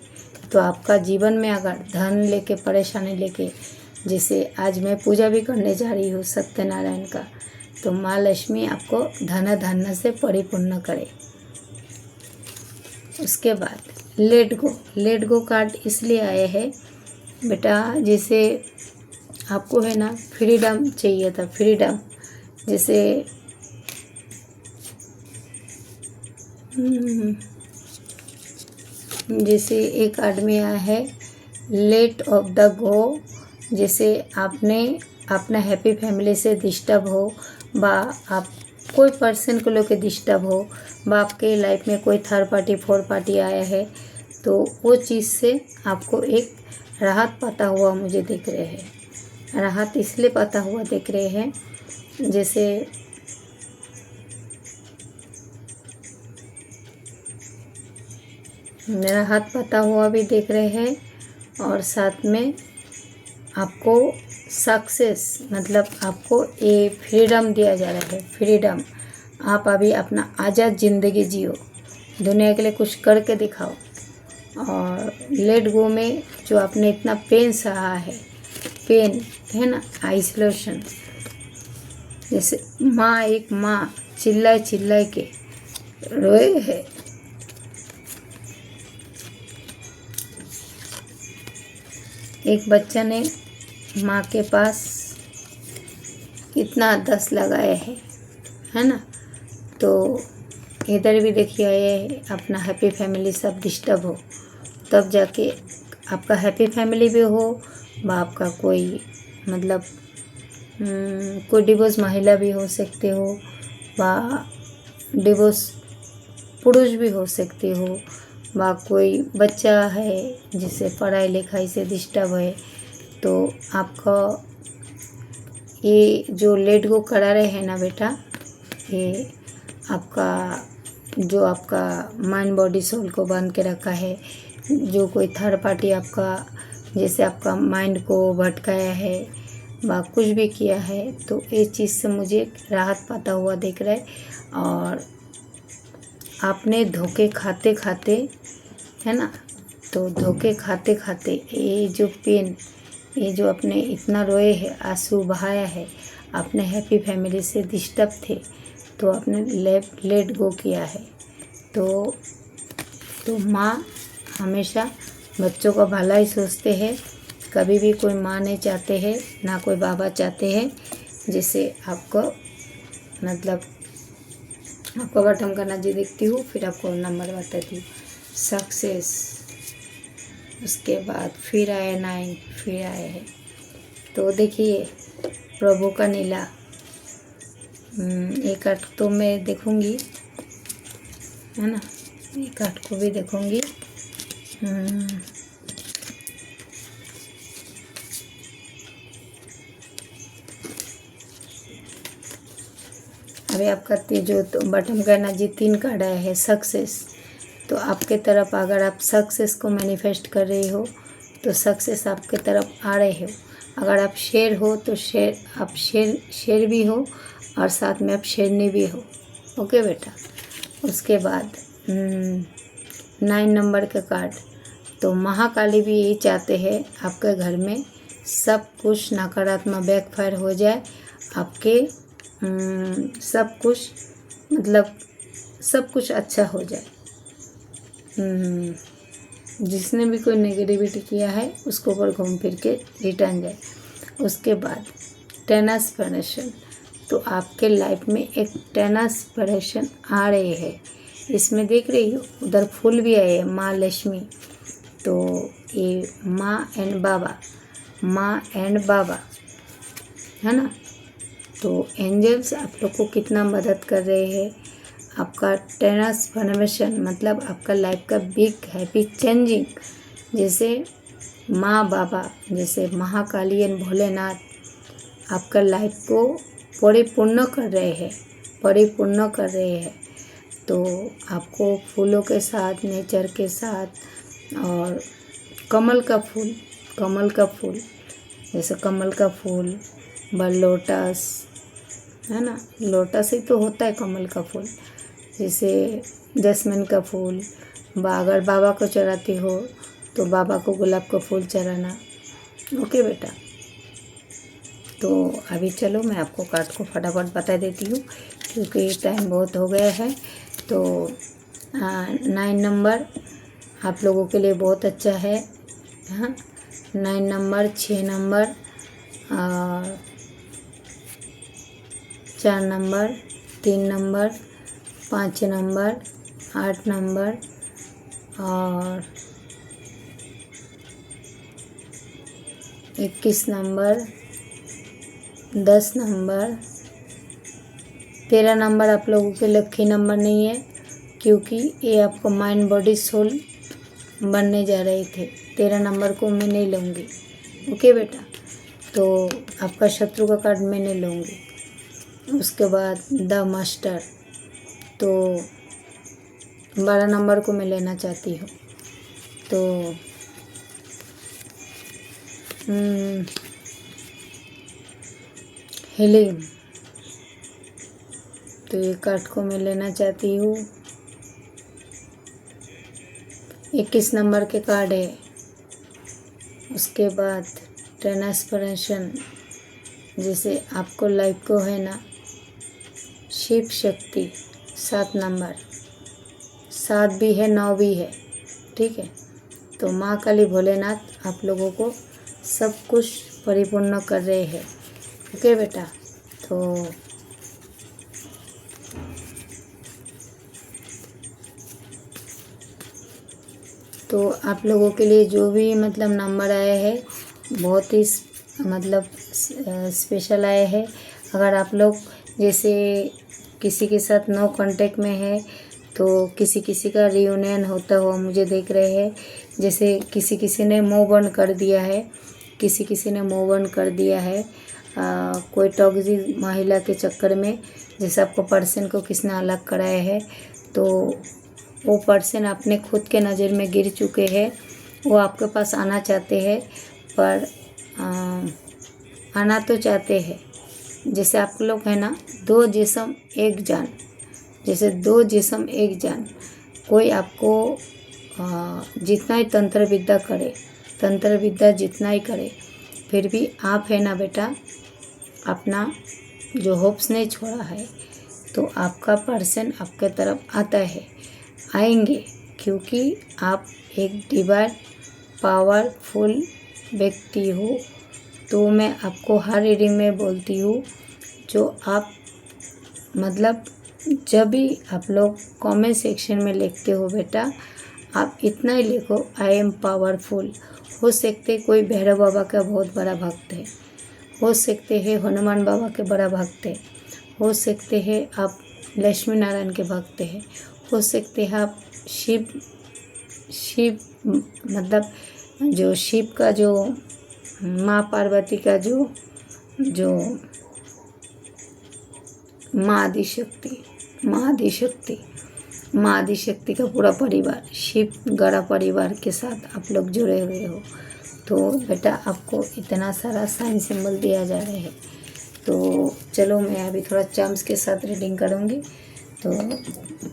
A: तो आपका जीवन में अगर धन लेके, परेशानी लेके, जैसे आज मैं पूजा भी करने जा रही हूँ सत्यनारायण का, तो माँ लक्ष्मी आपको धन धान्य से परिपूर्ण करे। उसके बाद लेट गो कार्ड इसलिए आए हैं बेटा, जैसे आपको है ना फ्रीडम चाहिए था, फ्रीडम, जैसे एक आदमी आया है लेट ऑफ द गो, जैसे आपने अपना हैप्पी फैमिली से डिस्टर्ब हो, बा आप कोई पर्सन को लेकर डिस्टर्ब हो, बा आपके लाइफ में कोई थर्ड पार्टी फोर्थ पार्टी आया है, तो वो चीज़ से आपको एक राहत पाता हुआ मुझे दिख रहे हैं। राहत इसलिए पाता हुआ दिख रहे हैं, जैसे मेरा हाथ पाता हुआ भी देख रहे हैं, और साथ में आपको सक्सेस मतलब आपको ये फ्रीडम दिया जा रहा है। फ्रीडम, आप अभी अपना आज़ाद ज़िंदगी जियो, दुनिया के लिए कुछ करके दिखाओ। और लेट गो में जो आपने इतना पेन सहा है, पेन है ना, आइसोलेशन, जैसे एक माँ चिल्लाए के रोए है, एक बच्चा ने माँ के पास कितना दस लगाए है ना। तो इधर भी देखिए ये अपना हैप्पी फैमिली सब डिस्टर्ब हो, तब जाके आपका हैप्पी फैमिली भी हो, व आपका कोई मतलब कोई डिवोर्स महिला भी हो सकते हो, व डिवोर्स पुरुष भी हो सकते हो, व कोई बच्चा है जिसे पढ़ाई लिखाई से डिस्टर्ब है। तो आपका ये जो लेट गो करा रहे हैं ना बेटा, ये आपका जो आपका माइंड बॉडी सोल को बांध के रखा है, जो कोई थर्ड पार्टी आपका जैसे आपका माइंड को भटकाया है व कुछ भी किया है, तो इस चीज़ से मुझे राहत पाता हुआ दिख रहा है। और आपने धोखे खाते खाते है ना, तो धोखे खाते खाते ये जो पेन, ये जो अपने इतना रोए है, आंसू बहाया है, आपने हैप्पी फैमिली से डिस्टर्ब थे, तो आपने लेट गो किया है। तो माँ हमेशा बच्चों का भला ही सोचते हैं, कभी भी कोई माँ नहीं चाहते हैं, ना कोई बाबा चाहते हैं। जिससे आपको मतलब आपको बटन करना जी देखती हूँ, फिर आपको नंबर बताती हूँ। सक्सेस उसके बाद फिर आए 9, फिर आए हैं। तो देखिए प्रभु का नीला, एक कार्ड तो मैं देखूंगी, है ना, एक कार्ड को भी देखूंगी। अभी आपका जो तो बटन का ना जी 3 कार्ड आया है सक्सेस। तो आपके तरफ अगर आप सक्सेस को मैनिफेस्ट कर रही हो तो सक्सेस आपके तरफ आ रहे हो। अगर आप शेर हो तो आप शेर भी हो और साथ में आप शेरनी भी हो। ओके बेटा। उसके बाद 9 नंबर का कार्ड, तो महाकाली भी यही चाहते हैं आपके घर में सब कुछ नकारात्मक बैकफायर हो जाए, आपके सब कुछ मतलब सब कुछ अच्छा हो जाए। जिसने भी कोई नेगेटिविटी किया है उसको ऊपर घूम फिर के रिटर्न जाए। उसके बाद ट्रांसफॉर्मेशन, तो आपके लाइफ में एक ट्रांसफॉर्मेशन आ रहे हैं। इसमें देख रही हो उधर फूल भी आए हैं, माँ लक्ष्मी। तो ये माँ एंड बाबा है ना। तो एंजल्स आप लोग को कितना मदद कर रहे हैं। आपका ट्रांसफॉर्मेशन मतलब आपका लाइफ का बिग हैप्पी चेंजिंग, जैसे माँ बाबा, जैसे महाकाली एंड भोलेनाथ आपका लाइफ को परिपूर्ण कर रहे हैं। तो आपको फूलों के साथ, नेचर के साथ, और कमल का फूल जैसे कमल का फूल, लोटस है ना, लोटस ही तो होता है कमल का फूल। जैसे जैस्मिन का फूल, अगर बाबा को चढ़ाती हो तो बाबा को गुलाब का फूल चढ़ाना। ओके बेटा। तो अभी चलो मैं आपको कार्ड को फटाफट बता देती हूँ क्योंकि टाइम बहुत हो गया है। तो 9 नंबर आप लोगों के लिए बहुत अच्छा है। हाँ, 9 नंबर, 6 नंबर और 4 नंबर, 3 नंबर, 5 नंबर, 8 नंबर और 21 नंबर, 10 नंबर, 13 नंबर आप लोगों के लकी नंबर नहीं है क्योंकि ये आपको माइंड बॉडी सोल बनने जा रहे थे। 13 नंबर को मैं नहीं लूँगी। ओके बेटा। तो आपका शत्रु का कार्ड मैं नहीं लूँगी। उसके बाद द मास्टर, तो 12 नंबर को मैं लेना चाहती हूँ। तो हीलिंग, तो ये कार्ड को मैं लेना चाहती हूँ। 21 नंबर के कार्ड है। उसके बाद ट्रांसफॉर्मेशन, जैसे आपको लाइफ को है ना शिव शक्ति, 7 नंबर, 7 भी है 9 भी है, ठीक है। तो माँ काली भोलेनाथ आप लोगों को सब कुछ परिपूर्ण कर रहे हैं। ओके बेटा। तो आप लोगों के लिए जो भी मतलब नंबर आए हैं बहुत ही मतलब स्पेशल आए हैं। अगर आप लोग जैसे किसी के साथ नो कांटेक्ट में है तो किसी का रियूनियन होता हुआ मुझे देख रहे हैं। जैसे किसी ने मूव ऑन कर दिया है, किसी ने मूव ऑन कर दिया है कोई टॉक्सिक महिला के चक्कर में। जैसे आपको पर्सन को किसने अलग कराया है तो वो पर्सन अपने खुद के नज़र में गिर चुके हैं। वो आपके पास आना चाहते हैं पर आना तो चाहते हैं। जैसे आप लोग है ना 2 जिस्म 1 जान, जैसे 2 जिस्म 1 जान। कोई आपको जितना ही तंत्र विद्या जितना ही करे फिर भी आप है ना बेटा अपना जो होप्स नहीं छोड़ा है। तो आपका पर्सन आपके तरफ आएंगे क्योंकि आप एक डिवाइन पावरफुल व्यक्ति हो। तो मैं आपको हर रीडिंग में बोलती हूँ जो आप मतलब जब भी आप लोग कमेंट सेक्शन में लिखते हो बेटा आप इतना ही लिखो, आई एम पावरफुल। हो सकते कोई भैरव बाबा का बहुत बड़ा भक्त है, हो सकते हैं हनुमान बाबा के बड़ा भक्त है, हो सकते हैं आप लक्ष्मी नारायण के भक्त हैं, हो सकते हैं आप शिव शिव मतलब जो शिव का जो माँ पार्वती का जो जो माँ आदिशक्ति माँ आदिशक्ति का पूरा परिवार, शिव गढ़ा परिवार के साथ आप लोग जुड़े हुए हो। तो बेटा आपको इतना सारा साइन सिंबल दिया जा रहा है। तो चलो मैं अभी थोड़ा चार्म्स के साथ रीडिंग करूँगी, तो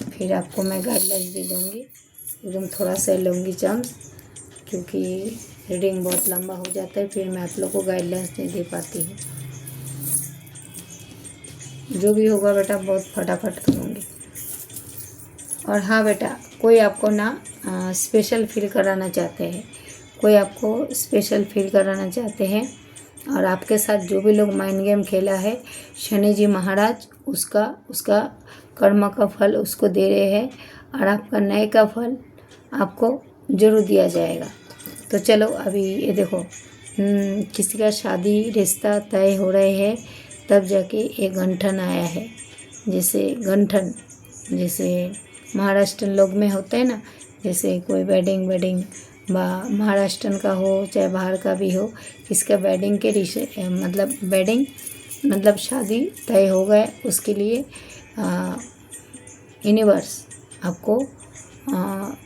A: फिर आपको मैं गाइडलाइंस भी दूँगी। एकदम थोड़ा सा लूँगी चार्म्स, क्योंकि रीडिंग बहुत लंबा हो जाता है, फिर मैं आप लोग को गाइडलाइंस नहीं दे पाती हूँ। जो भी होगा बेटा बहुत फटाफट करूँगी। और हाँ बेटा, कोई आपको ना स्पेशल फील कराना चाहते हैं, कोई आपको स्पेशल फील कराना चाहते हैं, और आपके साथ जो भी लोग माइंड गेम खेला है, शनि जी महाराज उसका कर्म का फल उसको दे रहे हैं, और आपका नए का फल आपको जरूर दिया जाएगा। तो चलो अभी ये देखो, किसी का शादी रिश्ता तय हो रहे हैं, तब जाके एक गंठन आया है। जैसे गंठन, जैसे महाराष्ट्र लोग में होता है ना, जैसे कोई वेडिंग महाराष्ट्र का हो चाहे बाहर का भी हो, इसका वेडिंग के वेडिंग मतलब शादी तय हो गए, उसके लिए यूनिवर्स आपको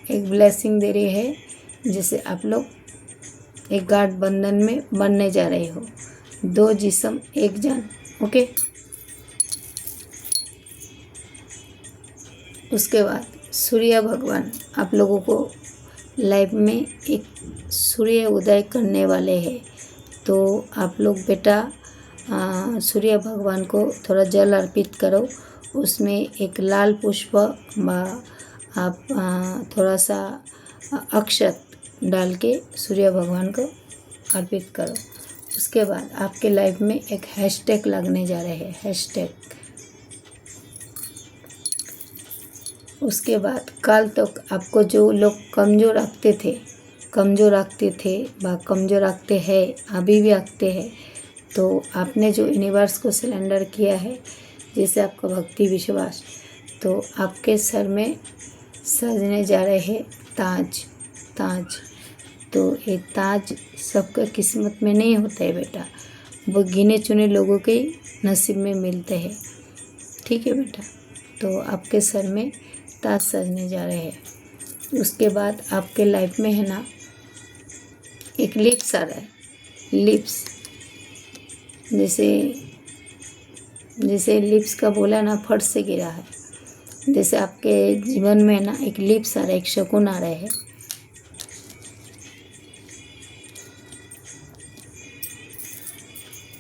A: एक ब्लेसिंग दे रही है, जैसे आप लोग एक गाठ बंधन में बनने जा रहे हो, दो जिस्म एक जान। ओके, उसके बाद सूर्य भगवान आप लोगों को लाइफ में एक सूर्य उदय करने वाले हैं। तो आप लोग बेटा सूर्य भगवान को थोड़ा जल अर्पित करो, उसमें एक लाल पुष्प आप थोड़ा सा अक्षत डाल के सूर्य भगवान को अर्पित करो। उसके बाद आपके लाइफ में एक हैशटैग लगने जा रहे हैं, हैशटैग। उसके बाद कल तक आपको जो लोग कमज़ोर रखते हैं, अभी भी रखते हैं, तो आपने जो यूनिवर्स को सिलेंडर किया है, जैसे आपका भक्ति विश्वास, तो आपके सर में सजने जा रहे हैं ताज। तो ये ताज सबका किस्मत में नहीं होता है बेटा, वो गिने चुने लोगों के नसीब में मिलते हैं। ठीक है बेटा, तो आपके सर में ताज सजने जा रहे हैं। उसके बाद आपके लाइफ में है ना एक लिप्स आ रहा है, लिप्स जैसे लिप्स का बोला ना फट से गिरा है, जैसे आपके जीवन में ना एक लिप्स आ रहा है, एक शकुन आ रहा है।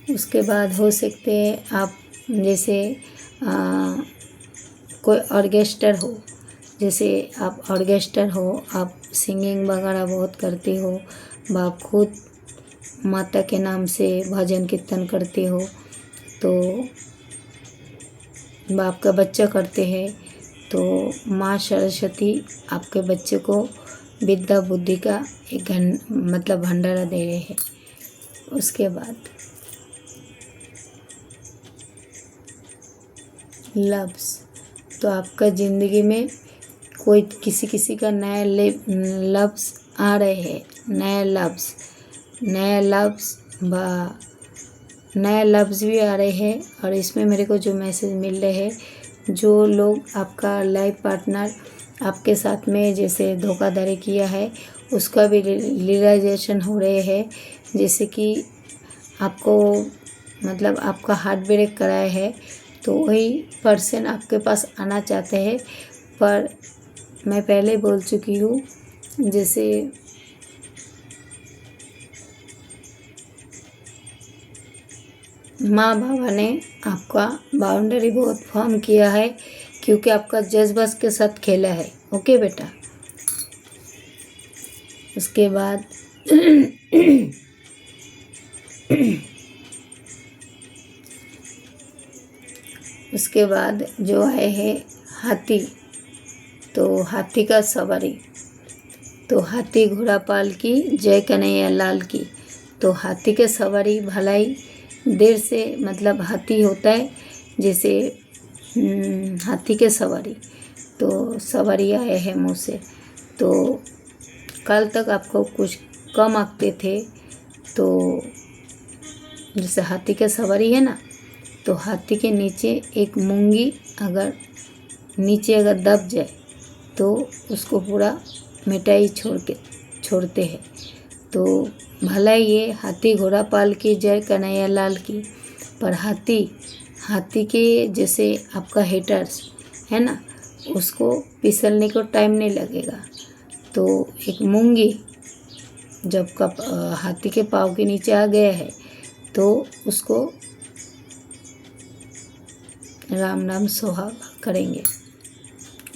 A: उसके बाद हो सकते हैं आप जैसे कोई ऑर्केस्ट्रा हो, जैसे आप ऑर्केस्ट्रा हो, आप सिंगिंग वगैरह बहुत करते हो, आप खुद माता के नाम से भजन कीर्तन करते हो, तो बाप का बच्चा करते हैं, तो माँ सरस्वती आपके बच्चे को विद्या बुद्धि का एक भंडारा दे रहे हैं। उसके बाद लव्स, तो आपका ज़िंदगी में कोई किसी का नया लव्स आ रहे हैं, नया लव्स भी आ रहे हैं। और इसमें मेरे को जो मैसेज मिल रहे हैं, जो लोग आपका लाइफ पार्टनर आपके साथ में जैसे धोखाधड़ी किया है, उसका भी रियलाइजेशन हो रहे हैं, जैसे कि आपको आपका हार्ट ब्रेक कराया है, तो वही पर्सन आपके पास आना चाहते हैं। पर मैं पहले बोल चुकी हूँ, जैसे माँ बाबा ने आपका बाउंड्री बहुत फॉर्म किया है, क्योंकि आपका जज्बात के साथ खेला है। ओके बेटा, उसके बाद उसके बाद जो है हाथी, तो हाथी का सवारी, तो हाथी घोड़ा पाल की जय कन्हैया लाल की। तो हाथी के सवारी भलाई देर से मतलब हाथी होता है जैसे हाथी के सवारी, तो सवारी आए हैं मुँह से। तो कल तक आपको कुछ कम आते थे, तो जैसे हाथी के सवारी है ना, तो हाथी के नीचे एक मूंगी अगर नीचे अगर दब जाए तो उसको पूरा मिठाई छोड़ते हैं। तो भला ये हाथी घोड़ा पाल की जय कन्हैया लाल की। पर हाथी के जैसे आपका हेटर्स है ना, उसको फिसलने को टाइम नहीं लगेगा। तो एक मूंगी जब हाथी के पाँव के नीचे आ गया है तो उसको राम नाम सुहागा करेंगे।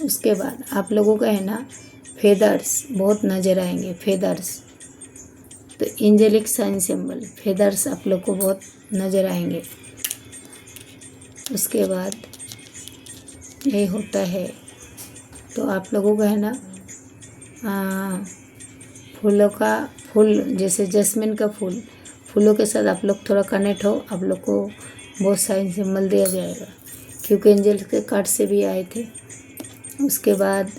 A: उसके बाद आप लोगों का है ना फेदर्स बहुत नज़र आएंगे। फेदर्स तो एंजेलिक साइन सिंबल फेदर्स आप लोग को बहुत नज़र आएंगे। उसके बाद ये होता है, तो आप लोगों का है ना फूल जैसे जैस्मिन का फूलों के साथ आप लोग थोड़ा कनेक्ट हो, आप लोग को बहुत साइन सिंबल दिया जाएगा क्योंकि एंजल के कार्ड से भी आए थे। उसके बाद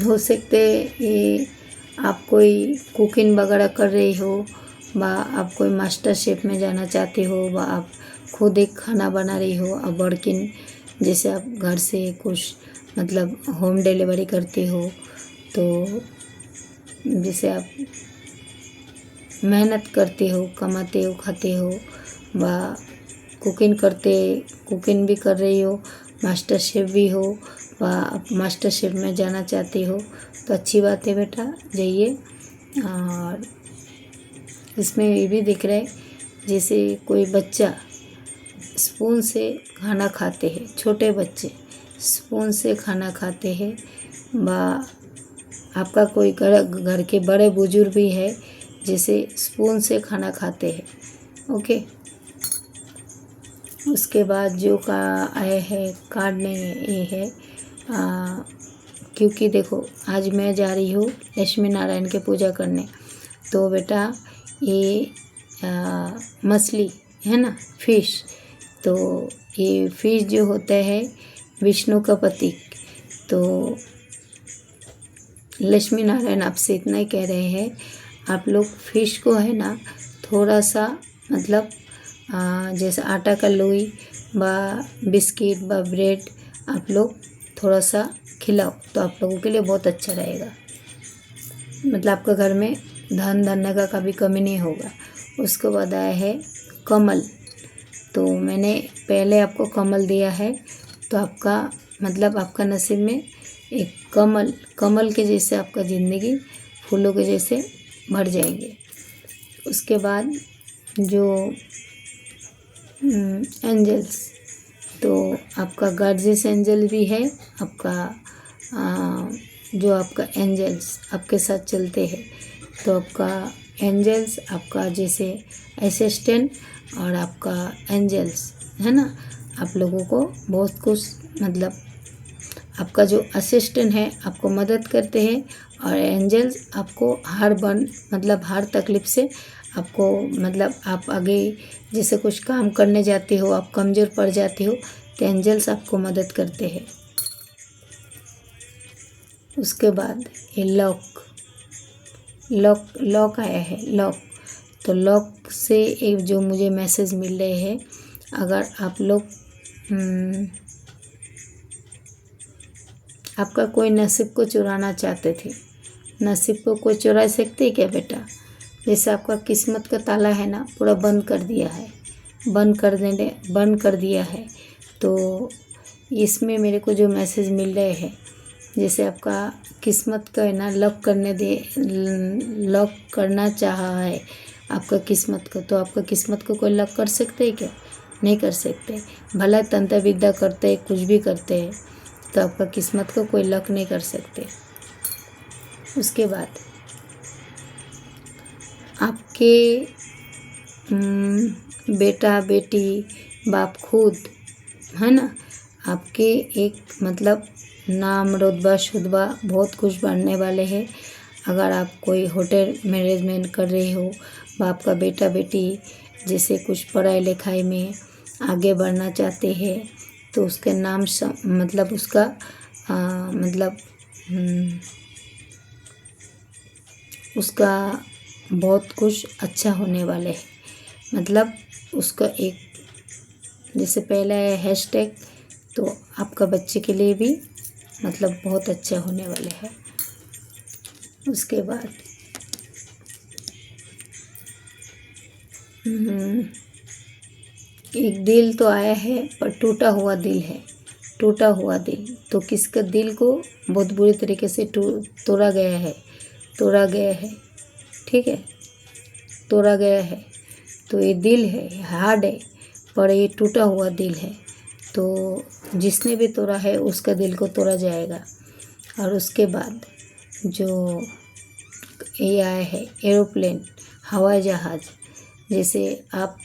A: हो सकते ये आप कोई कुकिंग वगैरह कर रही हो, व आप कोई मास्टर शेफ में जाना चाहते हो, व आप खुद एक खाना बना रही हो। अब वर्किंग जैसे आप घर से कुछ मतलब होम डिलीवरी करते हो, तो जैसे आप मेहनत करते हो, कमाते हो, खाते हो, व कुकिंग भी कर रही हो, मास्टर शेफ भी हो, व आप मास्टर शेफ में जाना चाहते हो, तो अच्छी बात है बेटा, जाइए। और इसमें ये भी दिख रहा है जैसे कोई बच्चा स्पून से खाना खाते हैं, छोटे बच्चे स्पून से खाना खाते हैं, व आपका कोई घर के बड़े बुजुर्ग भी है जैसे स्पून से खाना खाते हैं। ओके। उसके बाद जो का आए है कार्ड में ये है क्योंकि देखो आज मैं जा रही हूँ लक्ष्मी नारायण के पूजा करने, तो बेटा ये मछली है ना, फिश, तो ये फिश जो होता है विष्णु का प्रतीक। तो लक्ष्मी नारायण आपसे इतना ही कह रहे हैं, आप लोग फिश को है ना थोड़ा सा मतलब जैसे आटा का लोई व बिस्किट व ब्रेड आप लोग थोड़ा सा खिलाओ, तो आप लोगों के लिए बहुत अच्छा रहेगा। मतलब आपका घर में धन धान्य का कभी कमी नहीं होगा। उसके बाद आया है कमल, तो मैंने पहले आपको कमल दिया है, तो आपका मतलब आपका नसीब में एक कमल के जैसे आपका ज़िंदगी फूलों के जैसे भर जाएंगे। उसके बाद जो एंजल्स, तो आपका गार्जियस एंजल भी है, आपका जो आपका एंजल्स आपके साथ चलते हैं, तो आपका एंजल्स आपका जैसे असिस्टेंट और आपका एंजल्स है ना, आप लोगों को बहुत कुछ मतलब आपका जो असिस्टेंट है आपको मदद करते हैं, और एंजल्स आपको हर तकलीफ से आपको मतलब आप आगे जैसे कुछ काम करने जाते हो, आप कमज़ोर पड़ जाते हो, तो एंजल्स आपको मदद करते हैं। उसके बाद ये लॉक आया है, लॉक, तो लॉक से एक जो मुझे मैसेज मिल रहे हैं, अगर आप लोग आपका कोई नसीब को चुराना चाहते थे, नसीब को कोई चुरा सकते क्या बेटा? जैसे आपका किस्मत का ताला है ना पूरा बंद कर दिया है। तो इसमें मेरे को जो मैसेज मिल रहे हैं, जैसे आपका किस्मत का है ना लॉक करना चाहा है आपका किस्मत को, तो आपका किस्मत को कोई लॉक कर सकते है क्या? नहीं कर सकते। भला तंत्र विद्या करते कुछ भी करते हैं, तो आपका किस्मत को कोई लॉक नहीं कर सकते। उसके बाद आपके बेटा बेटी बाप खुद है ना, आपके एक मतलब नाम रुतबा शुतबा बहुत कुछ बढ़ने वाले हैं। अगर आप कोई होटल मैनेजमेंट कर रहे हो, आपका बेटा बेटी जैसे कुछ पढ़ाई लिखाई में आगे बढ़ना चाहते हैं तो उसके नाम मतलब उसका मतलब उसका बहुत कुछ अच्छा होने वाले है। मतलब उसका एक जैसे पहला है हैशटैग, तो आपका बच्चे के लिए भी मतलब बहुत अच्छा होने वाले है। उसके बाद एक दिल तो आया है पर टूटा हुआ दिल है। टूटा हुआ दिल तो किसका दिल को बहुत बुरी तरीके से तोड़ा गया है, तोड़ा गया है, ठीक है, तोड़ा गया है। तो ये दिल है, हार्ड है, पर ये टूटा हुआ दिल है। तो जिसने भी तोड़ा है उसका दिल को तोड़ा जाएगा। और उसके बाद जो ये आया है एरोप्लेन, हवाई जहाज़, जैसे आप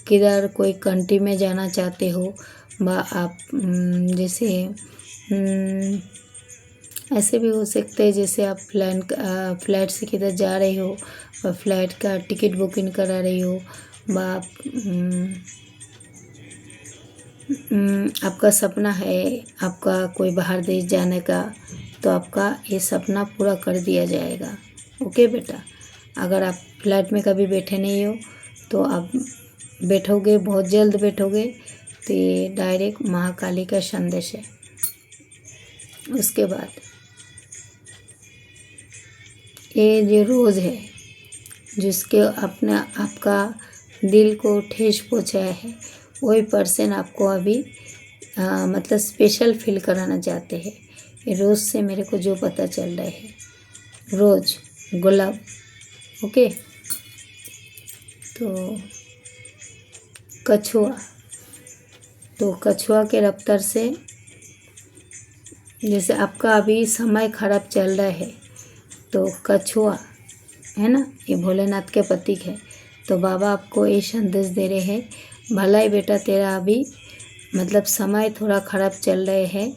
A: किधर कोई कंट्री में जाना चाहते हो आप जैसे ऐसे भी हो सकते हैं जैसे आप फ्लाइट से किधर जा रहे हो और फ्लाइट का टिकट बुकिंग करा रही हो, आप आपका सपना है आपका कोई बाहर देश जाने का, तो आपका ये सपना पूरा कर दिया जाएगा। ओके बेटा, अगर आप फ्लाइट में कभी बैठे नहीं हो तो आप बैठोगे, बहुत जल्द बैठोगे, तो ये डायरेक्ट महाकाली का संदेश है। उसके बाद ये जो रोज़ है जिसके अपना आपका दिल को ठेस पहुँचाया है, वही पर्सन आपको अभी मतलब स्पेशल फील कराना चाहते हैं। ये रोज़ से मेरे को जो पता चल रहा है, रोज़ गुलाब, ओके। तो कछुआ, तो कछुआ के रफ्तार से जैसे आपका अभी समय खराब चल रहा है, तो कछुआ है ना, ये भोलेनाथ के प्रतीक है। तो बाबा आपको ये संदेश दे रहे हैं, भला ही बेटा तेरा अभी मतलब समय थोड़ा खराब चल रहे हैं,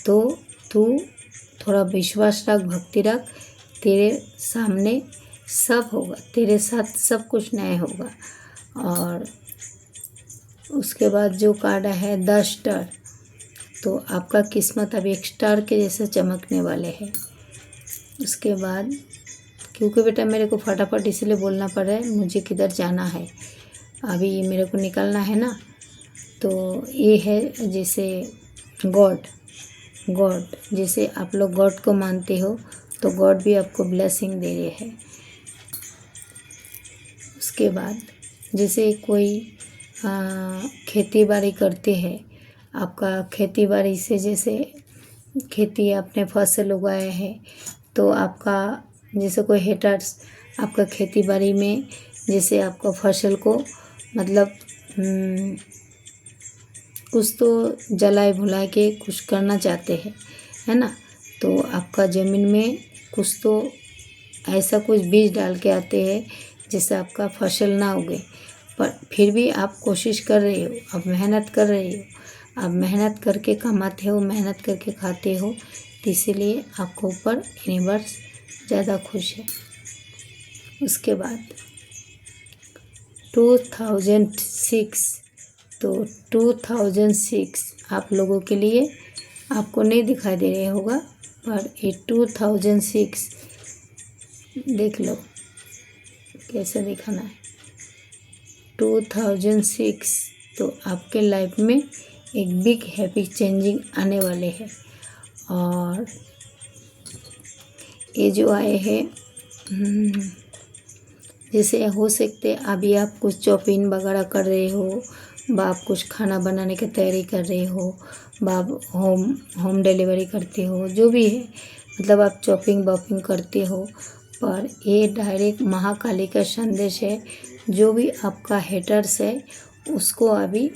A: तो तू थोड़ा विश्वास रख, भक्ति रख, तेरे सामने सब होगा, तेरे साथ सब कुछ न्याय होगा। और उसके बाद जो कार्ड है 10 स्टार, तो आपका किस्मत अभी एक स्टार के जैसे चमकने वाले हैं। उसके बाद क्योंकि बेटा मेरे को फटाफट इसलिए बोलना पड़ रहा है, मुझे किधर जाना है, अभी मेरे को निकलना है ना। तो ये है जैसे गॉड, जैसे आप लोग गॉड को मानते हो तो गॉड भी आपको ब्लेसिंग दे रहे हैं। उसके बाद जैसे कोई खेती बाड़ी करते हैं, आपका खेती बाड़ी से जैसे खेती आपने फसल उगाए हैं, तो आपका जैसे कोई हेटर्स आपका खेती बाड़ी में जैसे आपका फसल को मतलब कुछ तो जलाए भुला के कुछ करना चाहते हैं, है ना। तो आपका ज़मीन में कुछ तो ऐसा कुछ बीज डाल के आते हैं जिससे आपका फसल ना उगे, पर फिर भी आप कोशिश कर रहे हो, आप मेहनत कर रहे हो, आप मेहनत करके कमाते हो, मेहनत करके खाते हो, तो इसीलिए आपको ऊपर यूनिवर्स ज़्यादा खुश है। उसके बाद 2006, तो 2006 आप लोगों के लिए आपको नहीं दिखाई दे रहा होगा, पर ये 2006 देख लो कैसे दिखाना है। 2006 तो आपके लाइफ में एक बिग हैप्पी चेंजिंग आने वाले हैं। और ये जो आए हैं जैसे हो सकते अभी आप कुछ चॉपिंग वगैरह कर रहे हो, आप कुछ खाना बनाने की तैयारी कर रहे हो, आप होम डिलीवरी करते हो, जो भी है मतलब आप चॉपिंग वॉपिंग करते हो, पर ये डायरेक्ट महाकाली का संदेश है। जो भी आपका हेटर्स है उसको अभी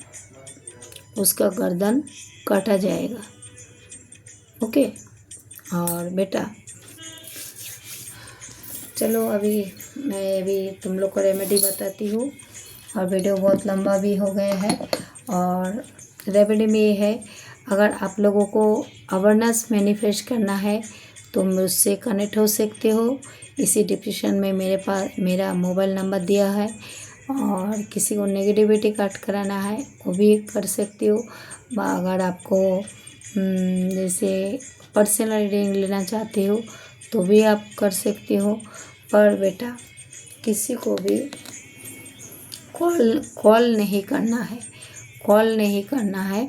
A: उसका गर्दन काटा जाएगा, ओके। और बेटा चलो अभी मैं तुम लोग को रेमेडी बताती हूँ, और वीडियो बहुत लंबा भी हो गया है। और रेमेडी में ये है, अगर आप लोगों को अवेयरनेस मैनिफेस्ट करना है तो मुझसे कनेक्ट हो सकते हो। इसी डिस्क्रिप्शन में मेरे पास मेरा मोबाइल नंबर दिया है, और किसी को नेगेटिविटी कट कराना है वो भी कर सकते हो। अगर आपको जैसे पर्सनल रीडिंग लेना चाहते हो तो भी आप कर सकते हो। पर बेटा किसी को भी कॉल नहीं करना है, कॉल नहीं करना है।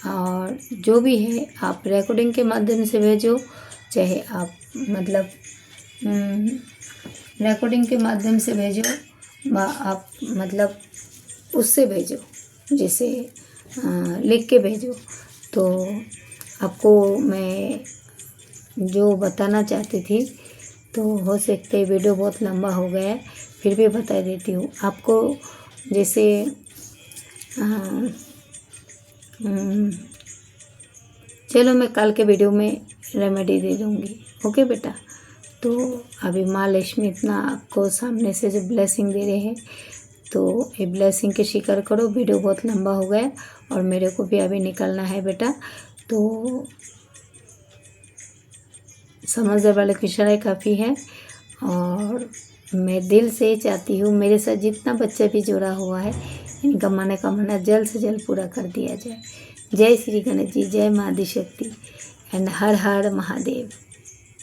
A: और जो भी है आप रिकॉर्डिंग के माध्यम से भेजो, चाहे आप मतलब रिकॉर्डिंग के माध्यम से भेजो, आप मतलब उससे भेजो, जैसे लिख के भेजो। तो आपको मैं जो बताना चाहती थी, तो हो सकता है वीडियो बहुत लंबा हो गया है, फिर भी बता देती हूँ आपको। जैसे चलो मैं कल के वीडियो में रेमेडी दे दूँगी, ओके बेटा। तो अभी माँ लक्ष्मी इतना आपको सामने से जो ब्लेसिंग दे रहे हैं, तो ये ब्लेसिंग के शिकार करो। वीडियो बहुत लंबा हो गया और मेरे को भी अभी निकलना है बेटा, तो समझने वाले की इशारा काफ़ी है। और मैं दिल से चाहती हूँ मेरे साथ जितना बच्चा भी जुड़ा हुआ है, इनका मनोकामना जल्द से जल्द पूरा कर दिया जाए। जय श्री गणेश जी, जय माँ आदिशक्ति एंड हर हर महादेव।